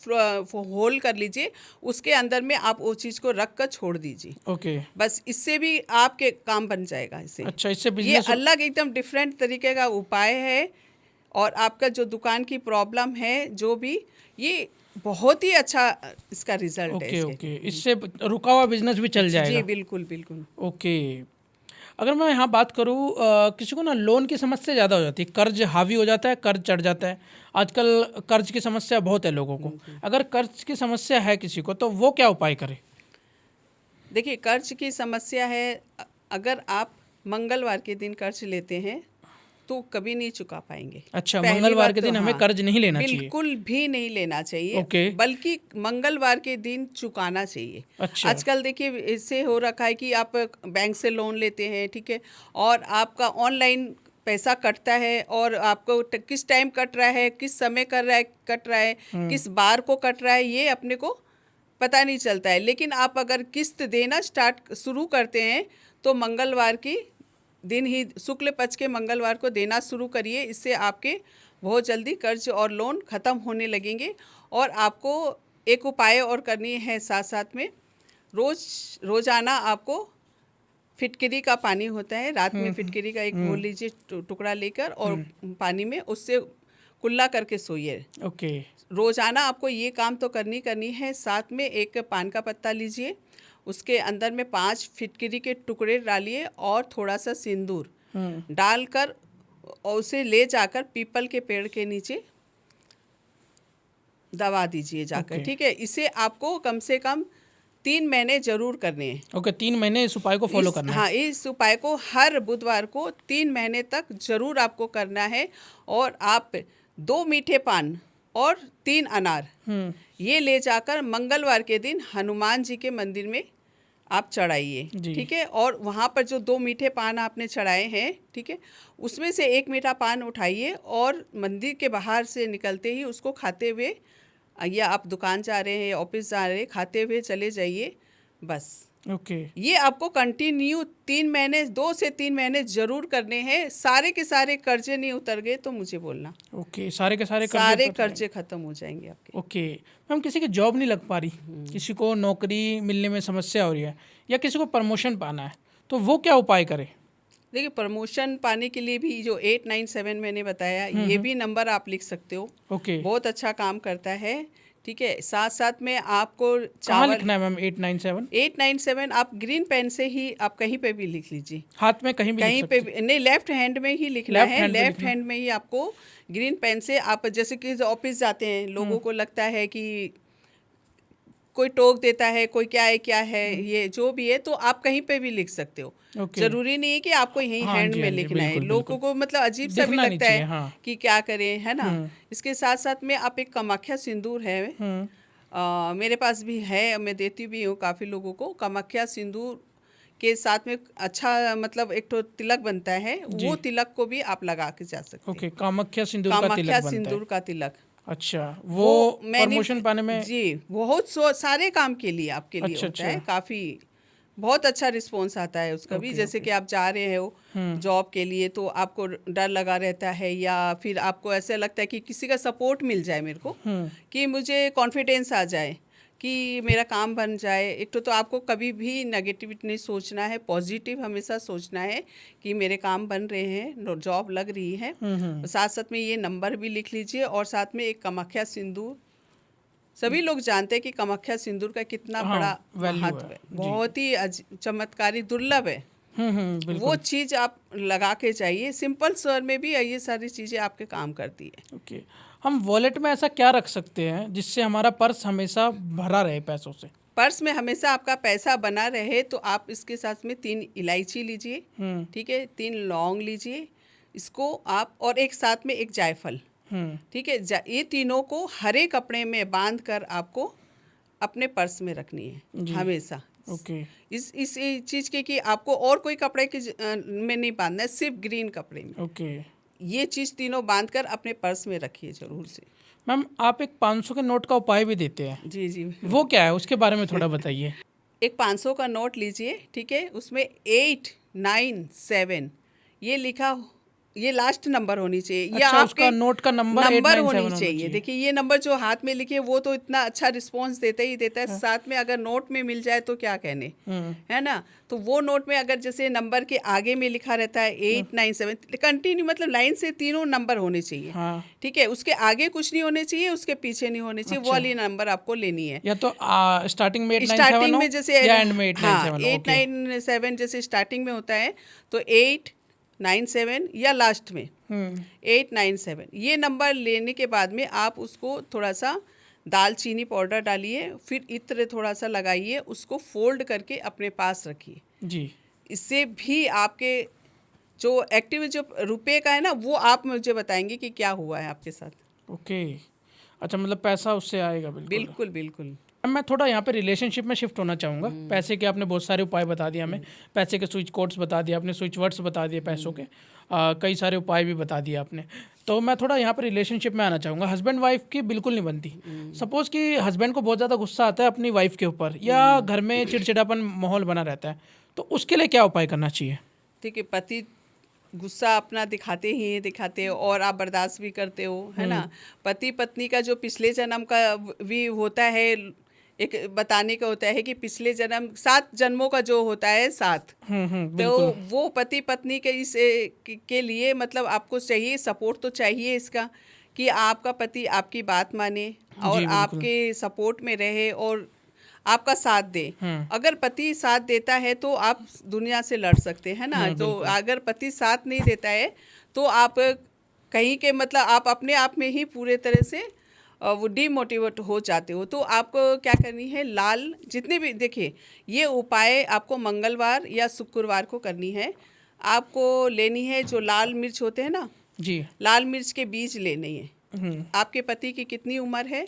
होल कर लीजिए। उसके अंदर में आप वो चीज़ को रख कर छोड़ दीजिए। ओके। बस इससे भी आपके काम बन जाएगा। इससे अच्छा, इससे ये बिजनेस अलग एकदम डिफरेंट तरीके का उपाय है। और आपका जो दुकान की प्रॉब्लम है, जो भी, ये बहुत ही अच्छा इसका रिजल्ट है ओके इसके। ओके, इससे रुका हुआ बिजनेस भी चल जी जाएगा। बिल्कुल बिल्कुल। ओके। अगर मैं यहाँ बात करूँ, किसी को ना लोन की समस्या ज़्यादा हो जाती है, कर्ज हावी हो जाता है, कर्ज चढ़ जाता है। आजकल कर्ज की समस्या बहुत है लोगों को। अगर कर्ज की समस्या है किसी को, तो वो क्या उपाय करे? देखिए, कर्ज की समस्या है, अगर आप मंगलवार के दिन कर्ज लेते हैं तो कभी नहीं चुका पाएंगे। अच्छा, पहली मंगलवार बात के तो दिन हमें हाँ, कर्ज नहीं लेना चाहिए। बिल्कुल भी नहीं लेना चाहिए। ओके। बल्कि मंगलवार के दिन चुकाना चाहिए। अच्छा। आजकल देखिए, इससे हो रखा है कि आप बैंक से लोन लेते हैं, ठीक है, और आपका ऑनलाइन पैसा कटता है, और आपको किस टाइम कट रहा है, किस समय कट रहा है, किस बार को कट रहा है, ये अपने को पता नहीं चलता है। लेकिन आप अगर किस्त देना शुरू करते हैं तो मंगलवार की दिन ही, शुक्ल पक्ष के मंगलवार को देना शुरू करिए। इससे आपके बहुत जल्दी कर्ज और लोन ख़त्म होने लगेंगे। और आपको एक उपाय और करनी है साथ साथ में, रोज़ाना आपको फिटकरी का पानी होता है, रात में फिटकरी का एक घोल लीजिए, टुकड़ा लेकर, और पानी में उससे कुल्ला करके सोइए। ओके। रोज़ाना आपको ये काम तो करनी है। साथ में एक पान का पत्ता लीजिए, उसके अंदर में 5 फिटकरी के टुकड़े डालिए और थोड़ा सा सिंदूर डालकर, और उसे ले जाकर पीपल के पेड़ के नीचे दबा दीजिए जाकर। ओके। ठीक है, इसे आपको कम से कम 3 महीने जरूर करने हैं। ओके, 3 महीने इस उपाय को फॉलो करना है। हाँ, इस उपाय को हर बुधवार को 3 महीने तक जरूर आपको करना है। और आप 2 मीठे पान और 3 अनार ये ले जाकर मंगलवार के दिन हनुमान जी के मंदिर में आप चढ़ाइए। ठीक है, और वहाँ पर जो 2 मीठे पान आपने चढ़ाए हैं, ठीक है, उसमें से एक मीठा पान उठाइए और मंदिर के बाहर से निकलते ही उसको खाते हुए, या आप दुकान जा रहे हैं, ऑफिस जा रहे हैं, खाते हुए चले जाइए। बस ओके। ये आपको कंटिन्यू 3 महीने, 2 से 3 महीने जरूर करने हैं। सारे के सारे कर्जे नहीं उतर गए तो मुझे बोलना। ओके, सारे के सारे कर्जे खत्म हो जाएंगे आपके। ओके मैम, किसी की जॉब नहीं लग पा रही, किसी को नौकरी मिलने में समस्या हो रही है, या किसी को प्रमोशन पाना है, तो वो क्या उपाय करे? देखिए, प्रमोशन पाने के लिए भी जो 897 मैंने बताया, ये भी नंबर आप लिख सकते हो। ओके। बहुत अच्छा काम करता है। ठीक है, साथ साथ में आपको कहाँ लिखना है मैम 897? 897 आप ग्रीन पेन से ही आप कहीं पे भी लिख लीजिए। हाथ में कहीं भी लिख सकते हैं? नहीं, लेफ्ट हैंड में ही लिखना है। लेफ्ट हैंड में ही आपको ग्रीन पेन से, आप जैसे कि ऑफिस जाते हैं, लोगों को लगता है कि कोई टोक देता है, कोई क्या है, ये जो भी है, तो आप कहीं पे भी लिख सकते हो। जरूरी नहीं है कि आपको यहीं हैंड में लिखना है। लोगों को मतलब अजीब सा भी लगता है हाँ। कि क्या करें, है ना। इसके साथ साथ में आप एक कामाख्या सिंदूर है, मेरे पास भी है, मैं देती भी हूँ काफ़ी लोगों को। कामाख्या सिंदूर के साथ में अच्छा मतलब एक तो तिलक बनता है, वो तिलक को भी आप लगा के जा सकते हैं। ओके, कामाख्या सिंदूर का तिलक बनता है। कामाख्या सिंदूर का तिलक। अच्छा, वो प्रमोशन पाने में जी बहुत सारे काम के लिए आपके लिए होता है। काफ़ी बहुत अच्छा रिस्पॉन्स आता है उसका भी। जैसे कि आप जा रहे हो जॉब के लिए, तो आपको डर लगा रहता है, या फिर आपको ऐसा लगता है कि किसी का सपोर्ट मिल जाए मेरे को, कि मुझे कॉन्फिडेंस आ जाए कि मेरा काम बन जाए। एक तो आपको कभी भी नेगेटिविटी नहीं सोचना है, पॉजिटिव हमेशा सोचना है कि मेरे काम बन रहे हैं, जॉब लग रही है। साथ साथ में ये नंबर भी लिख लीजिए, और साथ में एक कामाख्या सिंदूर। सभी लोग जानते हैं कि कामाख्या सिंदूर का कितना बड़ा महत्व है, बहुत ही चमत्कारी, दुर्लभ है। बिल्कुल। वो चीज़ आप लगा के चाहिए। सिंपल स्वर में भी ये सारी चीज़ें आपके काम करती है। ओके, हम वॉलेट में ऐसा क्या रख सकते हैं जिससे हमारा पर्स हमेशा भरा रहे पैसों से? पर्स में हमेशा आपका पैसा बना रहे तो आप इसके साथ में 3 इलायची लीजिए, ठीक है, 3 लौंग लीजिए, इसको आप, और एक साथ में एक जायफल, ठीक है, ये तीनों को हरे कपड़े में बांध कर आपको अपने पर्स में रखनी है जी। हमेशा। ओके। इस चीज़ के कि आपको और कोई कपड़े के में नहीं बांधना है, सिर्फ ग्रीन कपड़े में। ओके ये चीज़ तीनों बांध कर अपने पर्स में रखिए ज़रूर से। मैम, आप एक 500 के नोट का उपाय भी देते हैं, जी जी। वो क्या है, उसके बारे में थोड़ा बताइए। एक 500 का नोट लीजिए, ठीक है, उसमें 897 ये लिखा, ये लास्ट नंबर होनी चाहिए। ये अच्छा, आपके उसका नोट का नंबर नंबर 897 होनी होना चाहिए। चाहिए। देखिए ये नंबर जो हाथ में लिखे वो तो इतना अच्छा रिस्पॉन्स देता ही देता है, साथ में अगर नोट में मिल जाए तो क्या कहने, है ना। तो वो नोट में अगर जैसे नंबर के आगे में लिखा रहता है 897, कंटिन्यू मतलब लाइन से तीनों नंबर होने चाहिए, हाँ। ठीक है, उसके आगे कुछ नहीं होने चाहिए, उसके पीछे नहीं होने चाहिए, वो वाली नंबर आपको लेनी है। या तो स्टार्टिंग में 897 स्टार्टिंग हो में जैसे या एंड में 897 हाँ हो। ओके 897 जैसे स्टार्टिंग में होता है तो 897 या लास्ट में 897 ये नंबर लेने के बाद में आप उसको थोड़ा सा दालचीनी पाउडर डालिए, फिर इत्र थोड़ा सा लगाइए, उसको फोल्ड करके अपने पास रखिए। जी। इससे भी आपके जो एक्टिव जो रुपए का है ना, वो आप मुझे बताएंगे कि क्या हुआ है आपके साथ। ओके, अच्छा, मतलब पैसा उससे आएगा। बिल्कुल बिल्कुल बिल्कुल। मैं थोड़ा यहाँ पे रिलेशनशिप में शिफ्ट होना चाहूँगा। पैसे के आपने बहुत सारे उपाय बता दिए हमें, पैसे के स्विच कोड्स बता दिए आपने, स्विच वर्ड्स बता दिए पैसों के, कई सारे उपाय भी बता दिए आपने। तो मैं थोड़ा यहाँ पर रिलेशनशिप में आना चाहूँगा। हस्बैंड वाइफ की बिल्कुल नहीं बनती। सपोज़ कि हस्बैंड को बहुत ज़्यादा गुस्सा आता है अपनी वाइफ के ऊपर, या घर में चिड़चिड़ापन माहौल बना रहता है, तो उसके लिए क्या उपाय करना चाहिए? ठीक है, पति गुस्सा अपना दिखाते ही दिखाते हो और आप बर्दाश्त भी करते हो, है ना। पति पत्नी का जो पिछले जन्म का भी होता है, एक बताने का होता है कि पिछले जन्म 7 जन्मों का जो होता है 7, तो वो पति पत्नी के के लिए मतलब आपको चाहिए सपोर्ट, तो चाहिए इसका कि आपका पति आपकी बात माने और आपके सपोर्ट में रहे और आपका साथ दे। अगर पति साथ देता है तो आप दुनिया से लड़ सकते हैं ना। तो अगर पति साथ नहीं देता है तो आप कहीं के मतलब आप अपने आप में ही पूरे तरह से वो डीमोटिवेट हो जाते हो। तो आपको क्या करनी है, लाल जितने भी, देखिए ये उपाय आपको मंगलवार या शुक्रवार को करनी है। आपको लेनी है जो लाल मिर्च होते हैं ना जी, लाल मिर्च के बीज लेने हैं। आपके पति की कितनी उम्र है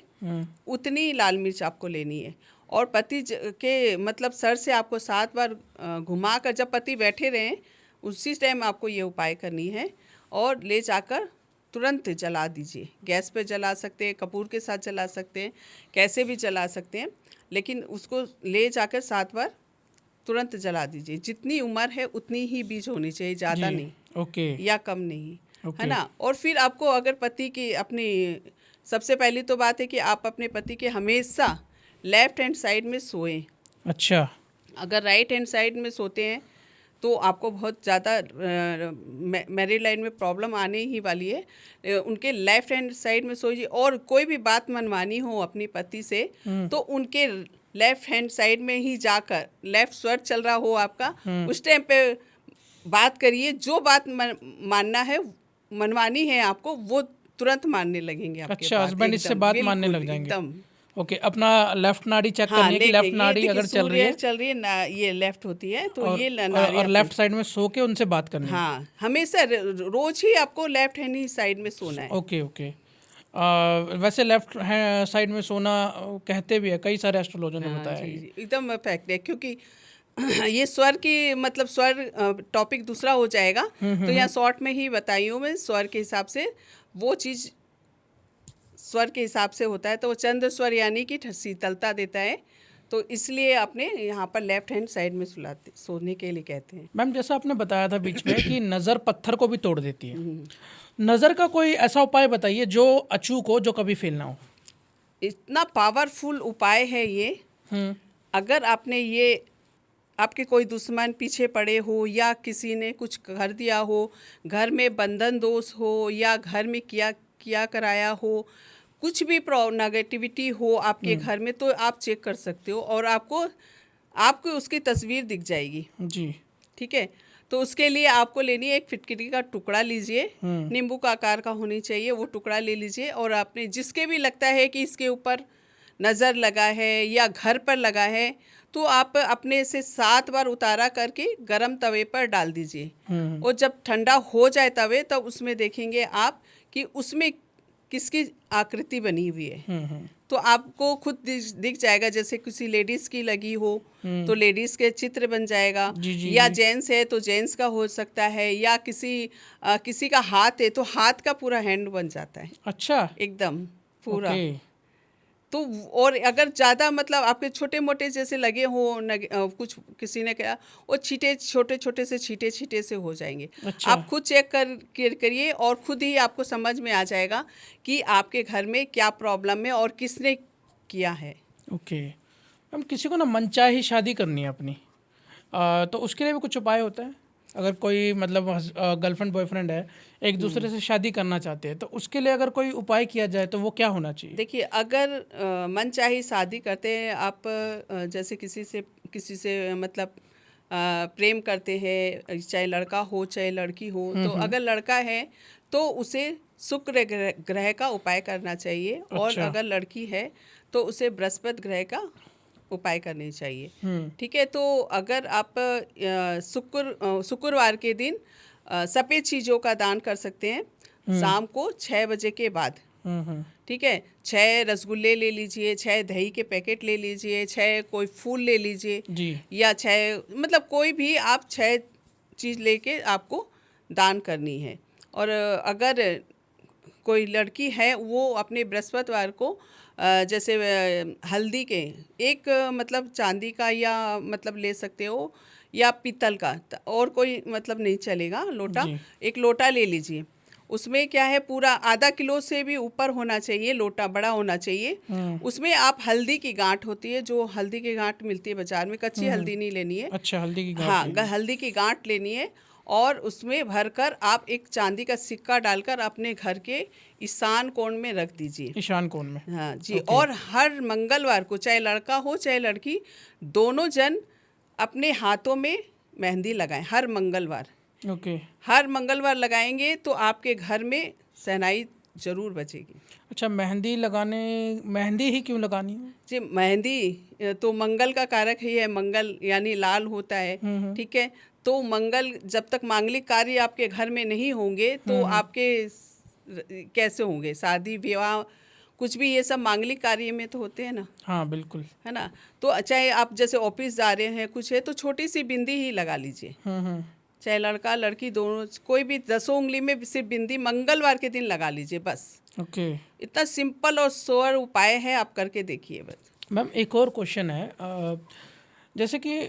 उतनी लाल मिर्च आपको लेनी है, और पति के मतलब सर से आपको 7 बार घुमा कर, जब पति बैठे रहें उसी टाइम आपको ये उपाय करनी है, और ले जाकर तुरंत जला दीजिए। गैस पे जला सकते हैं, कपूर के साथ जला सकते हैं, कैसे भी जला सकते हैं, लेकिन उसको ले जाकर 7 बार तुरंत जला दीजिए। जितनी उम्र है उतनी ही बीज होनी चाहिए, ज़्यादा नहीं, ओके, या कम नहीं, है ना। और फिर आपको अगर पति की अपनी, सबसे पहली तो बात है कि आप अपने पति के हमेशा लेफ्ट हैंड साइड में सोएं। अच्छा, अगर राइट हैंड साइड में सोते हैं तो आपको बहुत ज़्यादा मैरिड लाइन में प्रॉब्लम आने ही वाली है। उनके लेफ्ट हैंड साइड में सोइए, और कोई भी बात मनवानी हो अपनी पति से तो उनके लेफ्ट हैंड साइड में ही जाकर, लेफ्ट स्वर चल रहा हो आपका, उस टाइम पे बात करिए। जो बात मानना है, मनवानी है आपको, वो तुरंत मानने लगेंगे आपके। अच्छा, हस्बैंड इससे बात मानने लग जाएंगे एकदम। ओके, अपना लेफ्ट नाड़ी चेक हाँ, करनी है कि लेफ्ट नाड़ी अगर चल रही है ना, ये लेफ्ट होती है तो और, ये और लेफ्ट साइड में सो के उनसे बात करनी है। हाँ, हमेशा रोज ही आपको लेफ्ट हैंड ही साइड में सोना है। Okay okay. वैसे लेफ्ट साइड में सोना कहते भी है, कई सारे एस्ट्रोलॉजर ने बताया है। जी, एकदम फैक्ट है, क्योंकि ये स्वर की मतलब स्वर टॉपिक दूसरा हो जाएगा, तो यहाँ शॉर्ट में ही बताई हूँ मैं। स्वर के हिसाब से वो चीज़ स्वर के हिसाब से होता है, तो वो चंद्र स्वर यानी कि शीतलता देता है, तो इसलिए अपने यहाँ पर लेफ्ट हैंड साइड में सोने के लिए कहते हैं। मैम, जैसा आपने बताया था बीच में कि नज़र पत्थर को भी तोड़ देती है, नज़र का कोई ऐसा उपाय बताइए जो अचूक हो, जो कभी फेल ना हो। इतना पावरफुल उपाय है ये। अगर आपने ये, आपके कोई दुश्मन पीछे पड़े हो, या किसी ने कुछ कर दिया हो, घर में बंधन दोष हो, या घर में किया कराया हो, कुछ भी नेगेटिविटी हो आपके घर में, तो आप चेक कर सकते हो और आपको उसकी तस्वीर दिख जाएगी जी। ठीक है, तो उसके लिए आपको लेनी है एक फिटकरी का टुकड़ा लीजिए, नींबू का आकार का होनी चाहिए, वो टुकड़ा ले लीजिए। और आपने जिसके भी लगता है कि इसके ऊपर नज़र लगा है या घर पर लगा है, तो आप अपने से 7 बार उतारा करके गरम तवे पर डाल दीजिए। और जब ठंडा हो जाए तवे, तब उसमें देखेंगे आप कि उसमें किसकी आकृति बनी हुई है। तो आपको खुद दिख जाएगा, जैसे किसी लेडीज़ की लगी हो तो लेडीज़ के चित्र बन जाएगा, या जेंट्स है तो जेंट्स का हो सकता है, या किसी का हाथ है तो हाथ का पूरा हैंड बन जाता है। अच्छा, एकदम पूरा। ओके। तो और अगर ज़्यादा मतलब आपके छोटे मोटे जैसे लगे हो कुछ किसी ने कहा, वो छोटे छोटे छींटे से हो जाएंगे। अच्छा। आप खुद चेक करिए और खुद ही आपको समझ में आ जाएगा कि आपके घर में क्या प्रॉब्लम है और किसने किया है। ओके मैम, किसी को ना मनचाही शादी करनी है अपनी, तो उसके लिए भी कुछ उपाय होता है? अगर कोई मतलब गर्लफ्रेंड बॉयफ्रेंड है, एक दूसरे से शादी करना चाहते हैं, तो उसके लिए अगर कोई उपाय किया जाए तो वो क्या होना चाहिए? देखिए, अगर मनचाही शादी करते हैं आप, जैसे किसी से मतलब प्रेम करते हैं, चाहे लड़का हो चाहे लड़की हो, तो अगर लड़का है तो उसे शुक्र ग्रह का उपाय करना चाहिए। और अच्छा। अगर लड़की है तो उसे बृहस्पति ग्रह का उपाय करनी चाहिए। ठीक है, तो अगर आप शुक्रवार के दिन सफ़ेद चीज़ों का दान कर सकते हैं, शाम को 6 बजे के बाद। ठीक है, 6 रसगुल्ले ले लीजिए, 6 दही के पैकेट ले लीजिए, 6 कोई फूल ले लीजिए जी। या 6 मतलब कोई भी आप 6 चीज़ लेके आपको दान करनी है। और अगर कोई लड़की है वो अपने बृहस्पतिवार को जैसे हल्दी के एक मतलब चांदी का या मतलब ले सकते हो, या पीतल का, और कोई मतलब नहीं चलेगा, लोटा, एक लोटा ले लीजिए। उसमें क्या है, पूरा आधा किलो से भी ऊपर होना चाहिए, लोटा बड़ा होना चाहिए। उसमें आप हल्दी की गांठ होती है, जो हल्दी की गांठ मिलती है बाजार में, कच्ची हल्दी नहीं लेनी है। अच्छा, हल्दी की गांठ हाँ, हल्दी की गांठ लेनी है, और उसमें भरकर आप एक चांदी का सिक्का डालकर अपने घर के ईशान कोण में रख दीजिए। ईशान कोण में? हाँ जी। और हर मंगलवार को, चाहे लड़का हो चाहे लड़की, दोनों जन अपने हाथों में मेहंदी लगाएं हर मंगलवार। ओके। हर मंगलवार लगाएंगे तो आपके घर में शहनाई जरूर बजेगी। अच्छा, मेहंदी ही क्यों लगानी है जी, मेहंदी तो मंगल का कारक ही है, मंगल यानी लाल होता है। ठीक है, तो मंगल जब तक मांगलिक कार्य आपके घर में नहीं होंगे तो आपके कैसे होंगे? शादी विवाह कुछ भी ये सब मांगलिक कार्य में तो होते हैं ना। हाँ बिल्कुल। है ना, तो चाहे आप जैसे ऑफिस जा रहे हैं कुछ है, तो छोटी सी बिंदी ही लगा लीजिए। चाहे लड़का लड़की दोनों, कोई भी 10 उंगली में सिर्फ बिंदी मंगलवार के दिन लगा लीजिए बस। ओके। इतना सिंपल और सोअर उपाय है, आप करके देखिए बस। मैम, एक और क्वेश्चन है, जैसे कि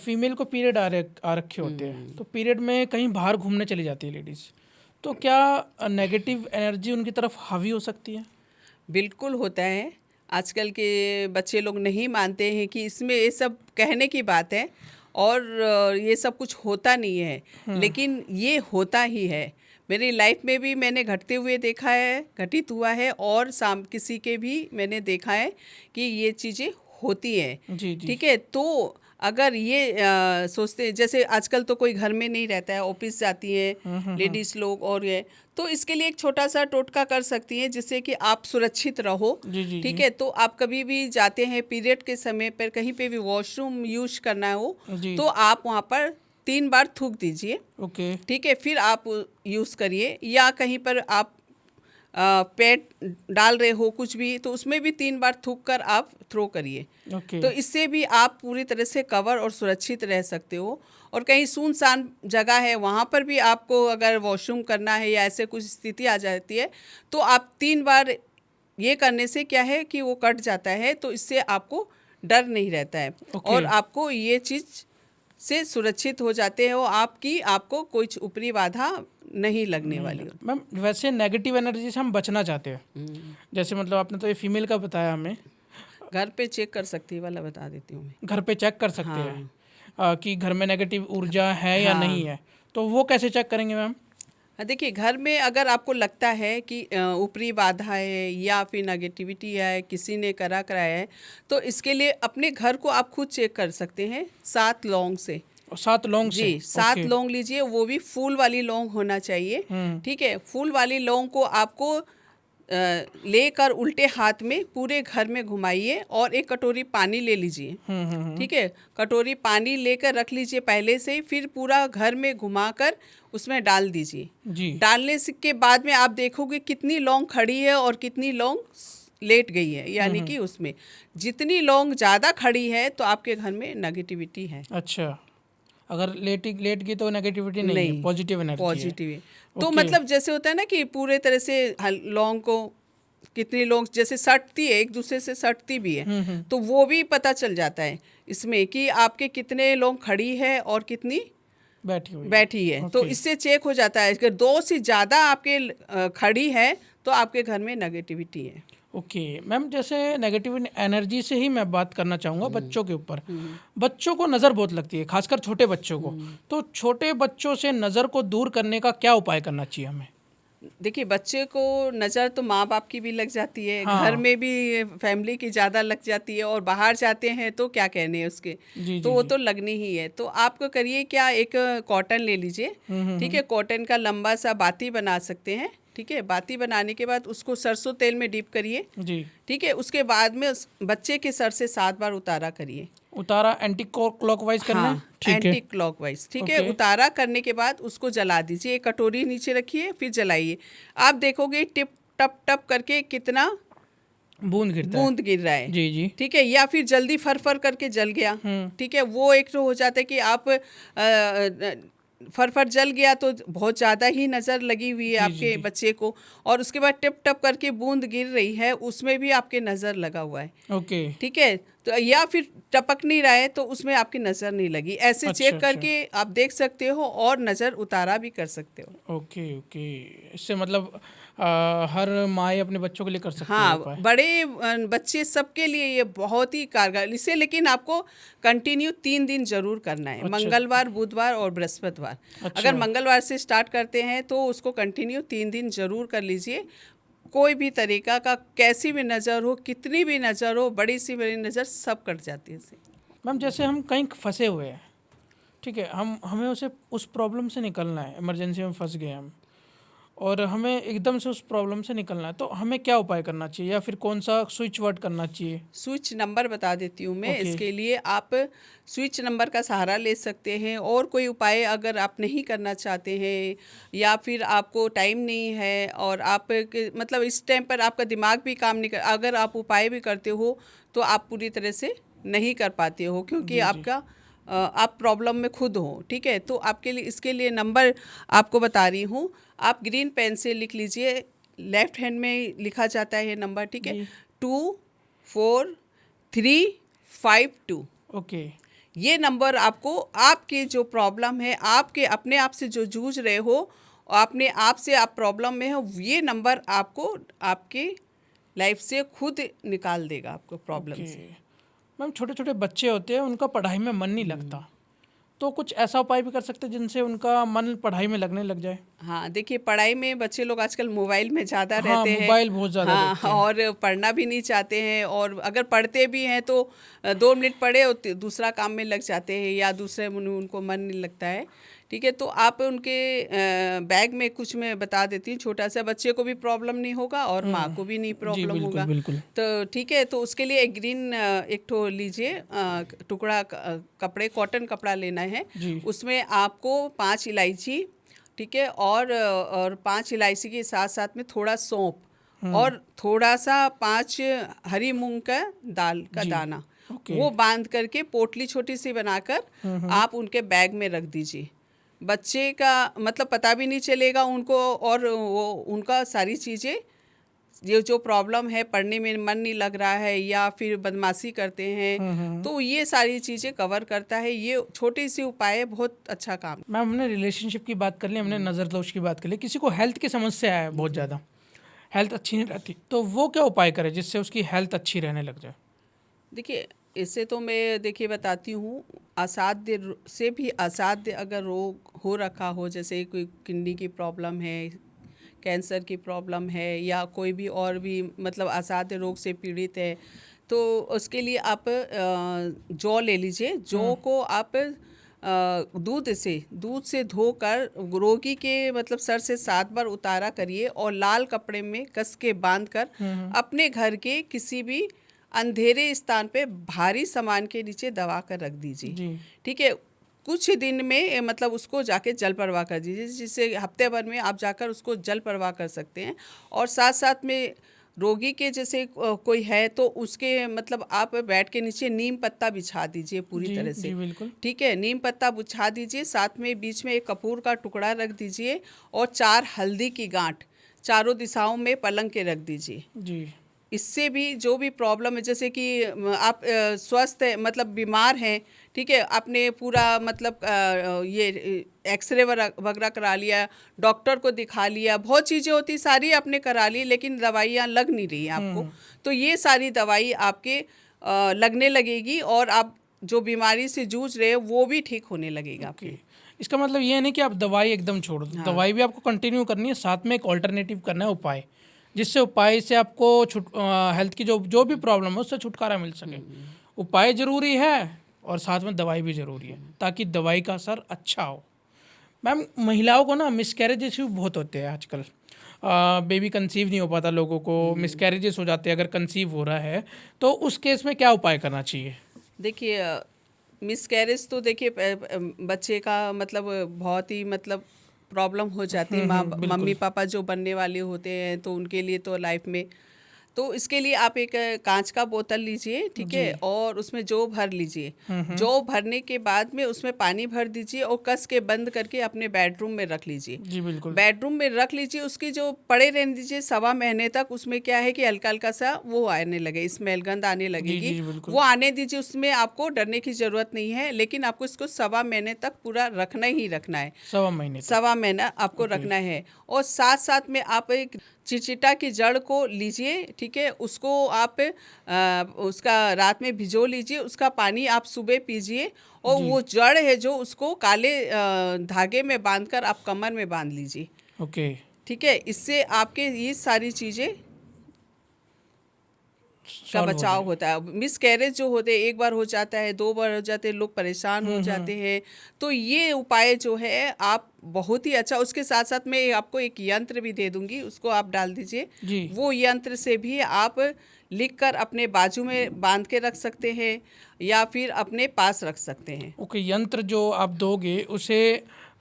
फीमेल को पीरियड आ रखे होते हैं, तो पीरियड में कहीं बाहर घूमने चली जाती है लेडीज़, तो क्या नेगेटिव एनर्जी उनकी तरफ हावी हो सकती है? बिल्कुल होता है। आजकल के बच्चे लोग नहीं मानते हैं कि इसमें ये सब कहने की बात है, और ये सब कुछ होता नहीं है, लेकिन ये होता ही है। मेरी लाइफ में भी मैंने घटते हुए देखा है, घटित हुआ है, और किसी के भी मैंने देखा है कि ये चीज़ें होती हैं। जी जी। ठीक है, तो अगर ये सोचते, जैसे आजकल तो कोई घर में नहीं रहता है, ऑफिस जाती है लेडीज़ लोग, और ये तो इसके लिए एक छोटा सा टोटका कर सकती हैं जिससे कि आप सुरक्षित रहो। जी जी। ठीक है, तो आप कभी भी जाते हैं पीरियड के समय पर, कहीं पे भी वॉशरूम यूज करना हो, तो आप वहाँ पर 3 बार थूक दीजिए। ओके। ठीक है, फिर आप यूज़ करिए, या कहीं पर आप पेट डाल रहे हो कुछ भी, तो उसमें भी 3 बार थूक कर आप थ्रो करिए। ओके। तो इससे भी आप पूरी तरह से कवर और सुरक्षित रह सकते हो। और कहीं सुनसान जगह है, वहाँ पर भी आपको अगर वॉशरूम करना है या ऐसे कुछ स्थिति आ जाती है, तो आप 3 बार ये करने से क्या है कि वो कट जाता है, तो इससे आपको डर नहीं रहता है। और आपको ये चीज़ से सुरक्षित हो जाते हो, आपको कुछ ऊपरी बाधा नहीं लगने वाली। मैम, वैसे नेगेटिव एनर्जी से हम बचना चाहते हैं, जैसे मतलब आपने तो ये फीमेल का बताया, हमें घर पे चेक कर सकती है वाला बता देती हूँ मैं। घर पे चेक कर सकते हैं कि घर में नेगेटिव ऊर्जा है या नहीं है, तो वो कैसे चेक करेंगे मैम? देखिए, घर में अगर आपको लगता है कि ऊपरी बाधा है या फिर नेगेटिविटी है, किसी ने कराया है, तो इसके लिए अपने घर को आप खुद चेक कर सकते हैं 7 लौंग से। और 7 लौंग से? जी, 7 ओके। लौंग लीजिए, वो भी फूल वाली लौंग होना चाहिए। ठीक है, फूल वाली लौंग को आपको लेकर उल्टे हाथ में पूरे घर में घुमाइए और एक कटोरी पानी ले लीजिए। ठीक है, कटोरी पानी लेकर रख लीजिए पहले से ही, फिर पूरा घर में घुमाकर उसमें डाल दीजिए। जी। डालने के बाद में आप देखोगे कितनी लौंग खड़ी है और कितनी लौंग लेट गई है, यानी कि उसमें जितनी लौंग ज़्यादा खड़ी है तो आपके घर में नेगेटिविटी है। अच्छा, अगर लेट गई तो नेगेटिविटी नहीं है, पॉजिटिव एनर्जी है। पॉजिटिव है। तो ओके। मतलब जैसे होता है ना कि पूरे तरह से लौंग को कितनी लौंग जैसे सटती है, एक दूसरे से सटती भी है, तो वो भी पता चल जाता है इसमें कि आपके कितने लौंग खड़ी है और कितनी बैठी है। तो इससे चेक हो जाता है, अगर 2 से ज़्यादा आपके खड़ी है तो आपके घर में नेगेटिविटी है। ओके मैम, जैसे नेगेटिव एनर्जी से ही मैं बात करना चाहूँगा बच्चों के ऊपर। बच्चों को नज़र बहुत लगती है, खासकर छोटे बच्चों को। तो छोटे बच्चों से नज़र को दूर करने का क्या उपाय करना चाहिए हमें? देखिए, बच्चे को नज़र तो माँ बाप की भी लग जाती है, हाँ। घर में भी फैमिली की ज़्यादा लग जाती है, और बाहर जाते हैं तो क्या कहने हैं उसके। तो वो तो लगनी ही है। तो आपको करिए क्या, एक कॉटन ले लीजिए। ठीक है, कॉटन का लंबा सा बाती बना सकते हैं। ठीक है, बाती बनाने के बाद उसको सरसों तेल में डीप करिए जी। ठीक है, उसके बाद में बच्चे के सर से 7 बार उतारा करिए। उतारा एंटी क्लॉकवाइज करना है? ठीक है, एंटी क्लॉकवाइज। ठीक है, उतारा करने के बाद उसको जला दीजिए, एक कटोरी नीचे रखिए, फिर जलाइए। आप देखोगे टिप टप टप करके कितना बूंद गिर रहा है। जी जी। ठीक है, या फिर जल्दी फर करके जल गया। ठीक है, वो एक तो हो जाता है कि आप फर जल गया तो बहुत ज़्यादा ही नज़र लगी हुई है आपके बच्चे को, और उसके बाद टिप टप करके बूंद गिर रही है, उसमें भी आपके नज़र लगा हुआ है। ओके। ठीक है, तो या फिर टपक नहीं रहा है तो उसमें आपकी नज़र नहीं लगी। ऐसे चेक करके आप देख सकते हो और नज़र उतारा भी कर सकते हो। ओके ओके, इससे मतलब हर माँ अपने बच्चों के लिए कर सकती है। हाँ, बड़े बच्चे सबके लिए ये बहुत ही कारगर इसे, लेकिन आपको कंटिन्यू 3 दिन जरूर करना है। मंगलवार, बुधवार और बृहस्पतिवार। अगर मंगलवार से स्टार्ट करते हैं तो उसको कंटिन्यू 3 दिन जरूर कर लीजिए। कोई भी तरीका का कैसी भी नज़र हो, कितनी भी नज़र हो, बड़ी सी बड़ी नज़र, सब कट जाती है इससे। मैम, जैसे हम कहीं फंसे हुए हैं, ठीक है, हमें उस प्रॉब्लम से निकलना है, इमरजेंसी में फंस गए हम, और हमें एकदम से उस प्रॉब्लम से निकलना है, तो हमें क्या उपाय करना चाहिए, या फिर कौन सा स्विच वर्ड करना चाहिए? स्विच नंबर बता देती हूँ मैं। इसके लिए आप स्विच नंबर का सहारा ले सकते हैं, और कोई उपाय अगर आप नहीं करना चाहते हैं, या फिर आपको टाइम नहीं है, और आप मतलब इस टाइम पर आपका दिमाग भी काम नहीं कर, अगर आप उपाय भी करते हो तो आप पूरी तरह से नहीं कर पाते हो, क्योंकि आपका आप प्रॉब्लम में खुद हो। ठीक है, तो आपके लिए इसके लिए नंबर आपको बता रही हूँ। आप ग्रीन पेन से लिख लीजिए, लेफ्ट हैंड में लिखा जाता है ये नंबर। ठीक है, 24352। ओके, ये नंबर आपको आपके जो प्रॉब्लम है, आपके अपने आप से जो जूझ रहे हो, अपने आप से आप प्रॉब्लम में हो, ये नंबर आपको आपके लाइफ से खुद निकाल देगा आपको प्रॉब्लम से। मैम, छोटे छोटे बच्चे होते हैं, उनका पढ़ाई में मन नहीं लगता, तो कुछ ऐसा उपाय भी कर सकते हैं जिनसे उनका मन पढ़ाई में लगने लग जाए? हाँ, देखिए, पढ़ाई में बच्चे लोग आजकल मोबाइल में ज़्यादा रहते हैं। मोबाइल बहुत ज़्यादा देखते हैं, और पढ़ना भी नहीं चाहते हैं, और अगर पढ़ते भी हैं तो 2 मिनट पढ़े और दूसरा काम में लग जाते हैं, या दूसरे में उनको मन नहीं लगता है। ठीक है, तो आप उनके बैग में कुछ मैं बता देती हूँ, छोटा सा, बच्चे को भी प्रॉब्लम नहीं होगा और माँ को भी नहीं प्रॉब्लम होगा। बिल्कुल। तो ठीक है, तो उसके लिए एक ग्रीन एक ठो लीजिए, टुकड़ा कपड़े, कॉटन कपड़ा लेना है। उसमें आपको 5 इलायची, ठीक है, और 5 इलायची के साथ साथ में थोड़ा सौंफ, और थोड़ा सा 5 हरी मूंग का दाल का दाना, वो बांध करके पोटली छोटी सी बनाकर आप उनके बैग में रख दीजिए। बच्चे का मतलब पता भी नहीं चलेगा उनको, और वो उनका सारी चीज़ें, ये जो प्रॉब्लम है, पढ़ने में मन नहीं लग रहा है, या फिर बदमाशी करते हैं, तो ये सारी चीज़ें कवर करता है। ये छोटी सी उपाय है, बहुत अच्छा काम। मैम, हमने रिलेशनशिप की बात कर ली, हमने नज़र दोष की बात कर ली, किसी को हेल्थ की समस्या है, बहुत ज़्यादा हेल्थ अच्छी नहीं रहती, तो वो क्या उपाय करे जिससे उसकी हेल्थ अच्छी रहने लग जाए? देखिए, इससे तो मैं देखिए बताती हूँ, असाध्य से भी असाध्य अगर रोग हो रखा हो, जैसे कोई किडनी की प्रॉब्लम है, कैंसर की प्रॉब्लम है, या कोई भी और भी मतलब असाध्य रोग से पीड़ित है, तो उसके लिए आप जौ ले लीजिए। जौ को आप दूध से धोकर रोगी के मतलब सर से 7 बार उतारा करिए और लाल कपड़े में कस के बांध कर अपने घर के किसी भी अंधेरे स्थान पे भारी सामान के नीचे दबा कर रख दीजिए। जी। ठीक है, कुछ दिन में मतलब उसको जाके जल प्रवाह कर दीजिए, जिससे हफ्ते भर में आप जाकर उसको जल प्रवाह कर सकते हैं। और साथ साथ में रोगी के जैसे कोई है तो उसके मतलब आप बेड के नीचे नीम पत्ता बिछा दीजिए पूरी जी, तरह से। जी बिल्कुल। ठीक है, नीम पत्ता बिछा दीजिए, साथ में बीच में एक कपूर का टुकड़ा रख दीजिए और 4 हल्दी की गांठ चारों दिशाओं में पलंग के रख दीजिए। जी। इससे भी जो भी प्रॉब्लम है, जैसे कि आप स्वस्थ है मतलब बीमार हैं, ठीक है, आपने पूरा मतलब ये एक्सरे वगैरह करा लिया, डॉक्टर को दिखा लिया, बहुत चीज़ें होती सारी आपने करा ली, लेकिन दवाइयाँ लग नहीं रही आपको, तो ये सारी दवाई आपके लगने लगेगी और आप जो बीमारी से जूझ रहे हो वो भी ठीक होने लगेगा आपके। ओके। इसका मतलब ये नहीं कि आप दवाई एकदम छोड़ दो, दवाई भी आपको कंटिन्यू करनी है, साथ में एक ऑल्टरनेटिव करना है उपाय, जिससे उपाय से आपको हेल्थ की जो भी प्रॉब्लम है उससे छुटकारा मिल सके। उपाय ज़रूरी है और साथ में दवाई भी ज़रूरी है ताकि दवाई का असर अच्छा हो। मैम, महिलाओं को ना मिसकैरेज इश्यू बहुत होते हैं आजकल। बेबी कंसीव नहीं हो पाता, लोगों को मिसकैरेजेस हो जाते हैं। अगर कंसीव हो रहा है तो उस केस में क्या उपाय करना चाहिए? देखिए, मिसकैरेज तो देखिए बच्चे का मतलब बहुत ही मतलब प्रॉब्लम हो जाती है। बिल्कुल। मम्मी पापा जो बनने वाले होते हैं तो उनके लिए तो लाइफ में, तो इसके लिए आप एक कांच का बोतल लीजिए, ठीक है, और उसमें जौ भर लीजिए। जौ भरने के बाद में उसमें पानी भर दीजिए और कस के बंद करके अपने बेडरूम में रख लीजिए। जी बिल्कुल। बेडरूम में रख लीजिए, उसकी जो पड़े रहने दीजिए 1.25 महीने तक। उसमें क्या है कि हल्का हल्का सा वो आने लगे, स्मेल गंध आने लगेगी, जी, बिल्कुल। वो आने दीजिए। उसमें आपको डरने की ज़रूरत नहीं है, लेकिन आपको इसको 1.25 महीने तक पूरा रखना ही रखना है। 1.25 महीने तक। 1.25 महीना आपको रखना है। और साथ साथ में आप एक चिचिटा की जड़ को लीजिए, ठीक है, उसको आप उसका रात में भिगो लीजिए, उसका पानी आप सुबह पीजिए। और वो जड़ है जो उसको काले धागे में बांधकर आप कमर में बांध लीजिए। ओके। ठीक है, इससे आपके ये सारी चीज़ें का सॉल्व हो बचाव जाएगी। होता है। मिसकैरेज जो होते हैं, एक बार हो जाता है, 2 बार हो जाते हैं, लोग परेशान हो जाते हैं। तो ये उपाय जो है आप बहुत ही अच्छा, उसके साथ साथ मैं आपको एक यंत्र भी दे दूंगी, उसको आप डाल दीजिए। जी। वो यंत्र से भी आप लिखकर अपने बाजू में बांध के रख सकते हैं या फिर अपने पास रख सकते हैं। ओके, यंत्र जो आप दोगे उसे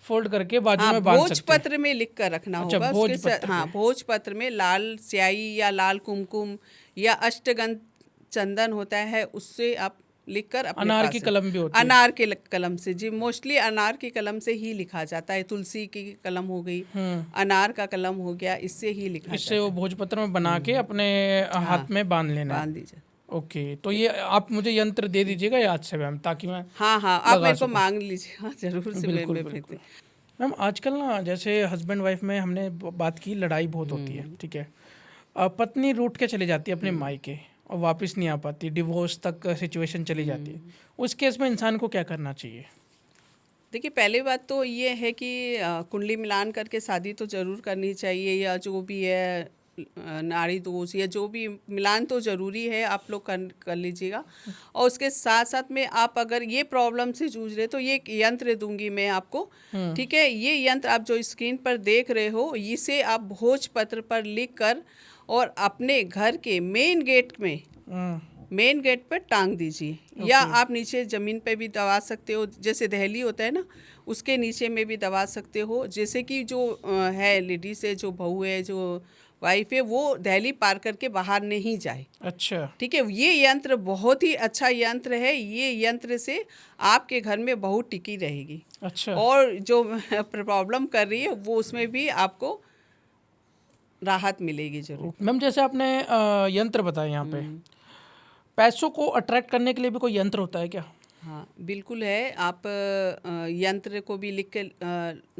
फोल्ड करके बाजू हाँ, में बांध सकते हैं। भोजपत्र में लिख कर रखना अच्छा, होगा। उसके भोजपत्र हाँ, पे। भोजपत्र में लाल स्याही या लाल कुमकुम या अष्टगंध चंदन होता है, उससे आप लिखकर अपने अनार पास की रख- कलम भी होती है। अनार के कलम से, जी, मोस्टली अनार की कलम से ही लिखा जाता है। तुलसी की कलम हो गई, अनार का कलम हो गया, इससे ही लिखा इससे जाता वो भोजपत्र में बना के अपने हाथ में बांध है। लेना है। बांध दीजिए। ओके, तो ये आप मुझे यंत्र दे दीजिएगा याद से मैम, ताकि मैं हाँ हाँ, आप लगा मेरे को सकूं। मांग लीजिए। हाँ, जरूर से बिल्कुल मैं बिल्कुल। मैम, आजकल ना जैसे हस्बैंड वाइफ में हमने बात की, लड़ाई बहुत होती है, ठीक है। पत्नी रूठ के चली जाती है अपने मायके और वापस नहीं आ पाती, डिवोर्स तक सिचुएशन चली जाती है। उस केस में इंसान को क्या करना चाहिए? देखिए, पहली बात तो ये है कि कुंडली मिलान करके शादी तो ज़रूर करनी चाहिए, या जो भी है नाड़ी दोष या जो भी मिलान तो ज़रूरी है, आप लोग कर लीजिएगा। और उसके साथ साथ में आप अगर ये प्रॉब्लम से जूझ रहे तो ये एक यंत्र दूंगी मैं आपको, ठीक है। ये यंत्र आप जो स्क्रीन पर देख रहे हो, इसे आप भोजपत्र पर लिख कर और अपने घर के मेन गेट पर टांग दीजिए, या आप नीचे ज़मीन पे भी दबा सकते हो, जैसे दहली होता है ना, उसके नीचे में भी दबा सकते हो। जैसे कि जो है लेडीज़ है, जो बहू है, जो वाइफ है, वो दहली पार करके बाहर नहीं जाए। अच्छा। ठीक है, ये यंत्र बहुत ही अच्छा यंत्र है। ये यंत्र से आपके घर में बहू टिकी रहेगी। अच्छा। और जो प्रॉब्लम कर रही है वो उसमें भी आपको राहत मिलेगी जरूर। मैम, जैसे आपने यंत्र बताया यहाँ पे, पैसों को अट्रैक्ट करने के लिए भी कोई यंत्र होता है क्या? हाँ, बिल्कुल है। आप यंत्र को भी लिख के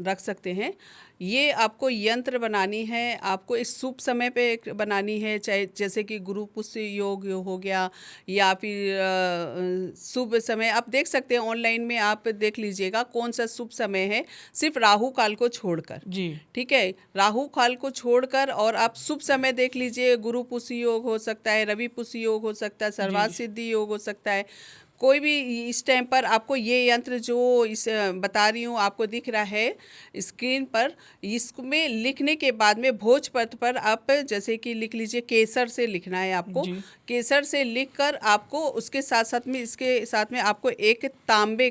रख सकते हैं। ये आपको यंत्र बनानी है, आपको इस शुभ समय पे बनानी है, चाहे जैसे कि गुरु पुष्य योग हो गया, या फिर शुभ समय आप देख सकते हैं ऑनलाइन में, आप देख लीजिएगा कौन सा शुभ समय है, सिर्फ राहु काल को छोड़कर। जी। ठीक है, राहु काल को छोड़कर और आप शुभ समय देख लीजिए। गुरु पुष्य योग हो सकता है, रवि पुष्य योग हो सकता है, सर्वार्थ सिद्धि योग हो सकता है, कोई भी इस टाइम पर आपको ये यंत्र जो इस बता रही हूँ आपको दिख रहा है स्क्रीन पर, इसमें लिखने के बाद में भोजपत्र पर आप जैसे कि लिख लीजिए, केसर से लिखना है आपको। जी। केसर से लिखकर आपको उसके साथ साथ में, इसके साथ में आपको एक तांबे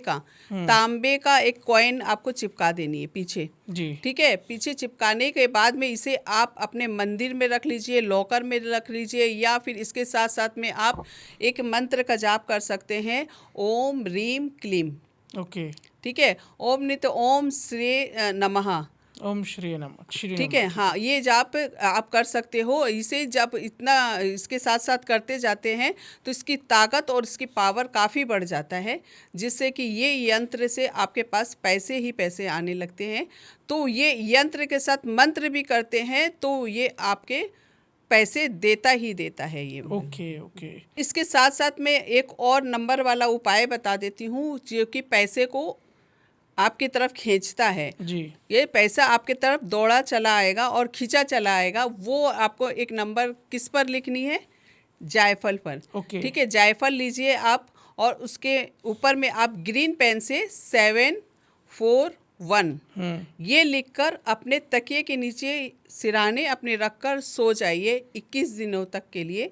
का एक कॉइन आपको चिपका देनी है पीछे। जी। ठीक है, पीछे चिपकाने के बाद में इसे आप अपने मंदिर में रख लीजिए, लॉकर में रख लीजिए, या फिर इसके साथ साथ में आप एक मंत्र का जाप कर सकते हैं, ओम ह्रीम क्लीम। ओके। ठीक है, ओम नहीं तो ओम श्री नमः। ओम श्री नमः, श्री ठीक नमः। है, हाँ, ये जाप आप कर सकते हो। इसे जब इतना इसके साथ साथ करते जाते हैं तो इसकी ताकत और इसकी पावर काफ़ी बढ़ जाता है, जिससे कि ये यंत्र से आपके पास पैसे ही पैसे आने लगते हैं। तो ये यंत्र के साथ मंत्र भी करते हैं तो ये आपके पैसे देता ही देता है ये। Okay okay. इसके साथ साथ मैं एक और नंबर वाला उपाय बता देती हूँ जो कि पैसे को आपकी तरफ खींचता है। जी। ये पैसा आपके तरफ दौड़ा चला आएगा और खींचा चला आएगा। वो आपको एक नंबर किस पर लिखनी है? जायफल पर। ओके। ठीक है, जायफल लीजिए आप और उसके ऊपर में आप ग्रीन पेन से 741 ये लिखकर अपने तकिए के नीचे सिराने अपने रखकर सो जाइए 21 दिनों तक के लिए।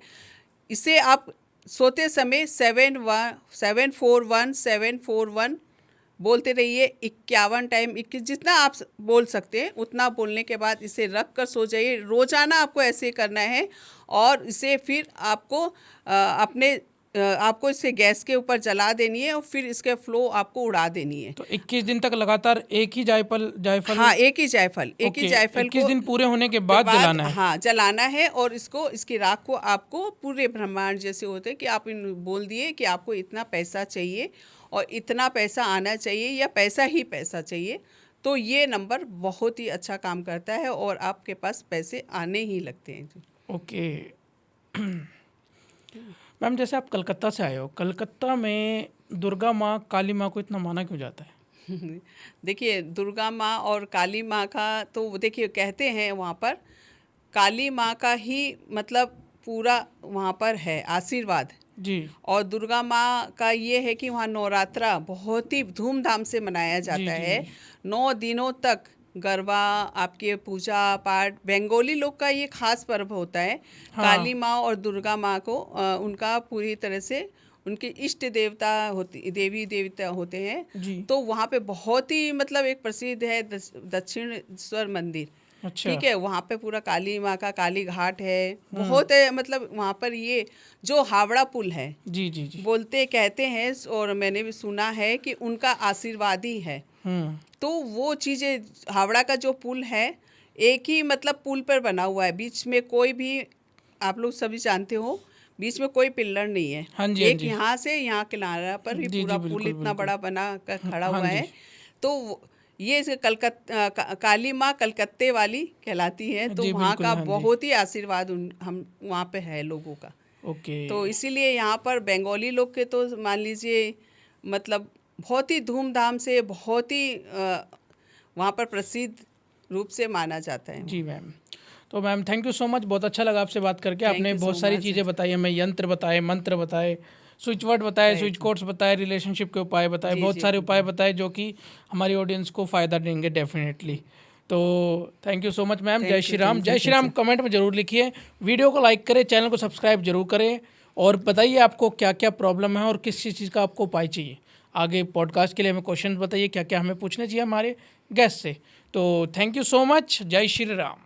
इसे आप सोते समय 741 बोलते रहिए 51 टाइम, 21 जितना आप बोल सकते हैं उतना बोलने के बाद इसे रख कर सो जाइए। रोज़ाना आपको ऐसे करना है और इसे फिर आपको आपको इसे गैस के ऊपर जला देनी है और फिर इसके फ्लो आपको उड़ा देनी है। तो 21 दिन तक लगातार एक ही जायफल हाँ, एक ही जायफल 21 दिन पूरे होने के बाद जलाना है। हाँ, जलाना है। और इसकी राख को आपको पूरे ब्रह्मांड जैसे होते हैं कि आप बोल दिए कि आपको इतना पैसा चाहिए और इतना पैसा आना चाहिए या पैसा ही पैसा चाहिए, तो ये नंबर बहुत ही अच्छा काम करता है और आपके पास पैसे आने ही लगते हैं। ओके। मैम, जैसे आप कलकत्ता से आए हो, कलकत्ता में दुर्गा माँ, काली माँ को इतना माना क्यों जाता है? देखिए, दुर्गा माँ और काली माँ का तो देखिए कहते हैं वहाँ पर काली माँ का ही मतलब पूरा वहाँ पर है आशीर्वाद जी। और दुर्गा माँ का ये है कि वहाँ नवरात्रा बहुत ही धूमधाम से मनाया जी, जाता जी, है। जी। 9 दिनों तक गरबा, आपके पूजा पाठ, बंगाली लोग का ये खास पर्व होता है। हाँ। काली माँ और दुर्गा माँ को उनका पूरी तरह से उनके इष्ट देवता देवी देवता होते हैं। जी। तो वहाँ पे बहुत ही मतलब एक प्रसिद्ध है दक्षिणेश्वर मंदिर। अच्छा। ठीक है, वहाँ पे पूरा काली माँ का काली घाट है, बहुत है। मतलब वहाँ पर ये जो हावड़ा पुल है, जी जी जी। बोलते कहते हैं और मैंने भी सुना है कि उनका आशीर्वाद ही है। तो वो चीज़ें, हावड़ा का जो पुल है एक ही मतलब पुल पर बना हुआ है, बीच में कोई भी, आप लोग सभी जानते हो, बीच में कोई पिलर नहीं है। हाँ जी, हाँ एक जी। यहाँ से यहाँ किनारा पर भी जी, जी, पूरा बिल्कुल, पुल इतना बिल्कुल। बड़ा बना कर खड़ा हाँ हुआ जी। है। तो ये काली माँ कलकत्ते वाली कहलाती है। तो जी, वहाँ बिल्कुल, का हाँ जी। बहुत ही आशीर्वाद हम वहाँ पे है लोगों का। ओके। तो इसीलिए यहाँ पर बंगाली लोग के तो मान लीजिए मतलब बहुत ही धूमधाम से, बहुत ही वहाँ पर प्रसिद्ध रूप से माना जाता है। जी मैम। तो ma'am, thank you so much, बहुत अच्छा लगा आपसे बात करके। Thank आपने you बहुत so सारी much. चीज़ें बताई, हमें यंत्र बताए, मंत्र बताए, स्विच वर्ड बताए, Right. स्विच कोड्स बताए, रिलेशनशिप के उपाय बताए, जी, बहुत जी, सारे बिल्कुल। उपाय बताए जो कि हमारी ऑडियंस को फ़ायदा देंगे डेफिनेटली। तो thank you so much ma'am. जय श्री राम। जय श्री राम कमेंट में ज़रूर लिखिए, वीडियो को लाइक करें, चैनल को सब्सक्राइब जरूर करें और बताइए आपको क्या क्या प्रॉब्लम है और किस चीज़ का आपको उपाय चाहिए। आगे पॉडकास्ट के लिए हमें क्वेश्चन बताइए क्या क्या हमें पूछने चाहिए हमारे गेस्ट से। तो थैंक यू सो मच। जय श्री राम।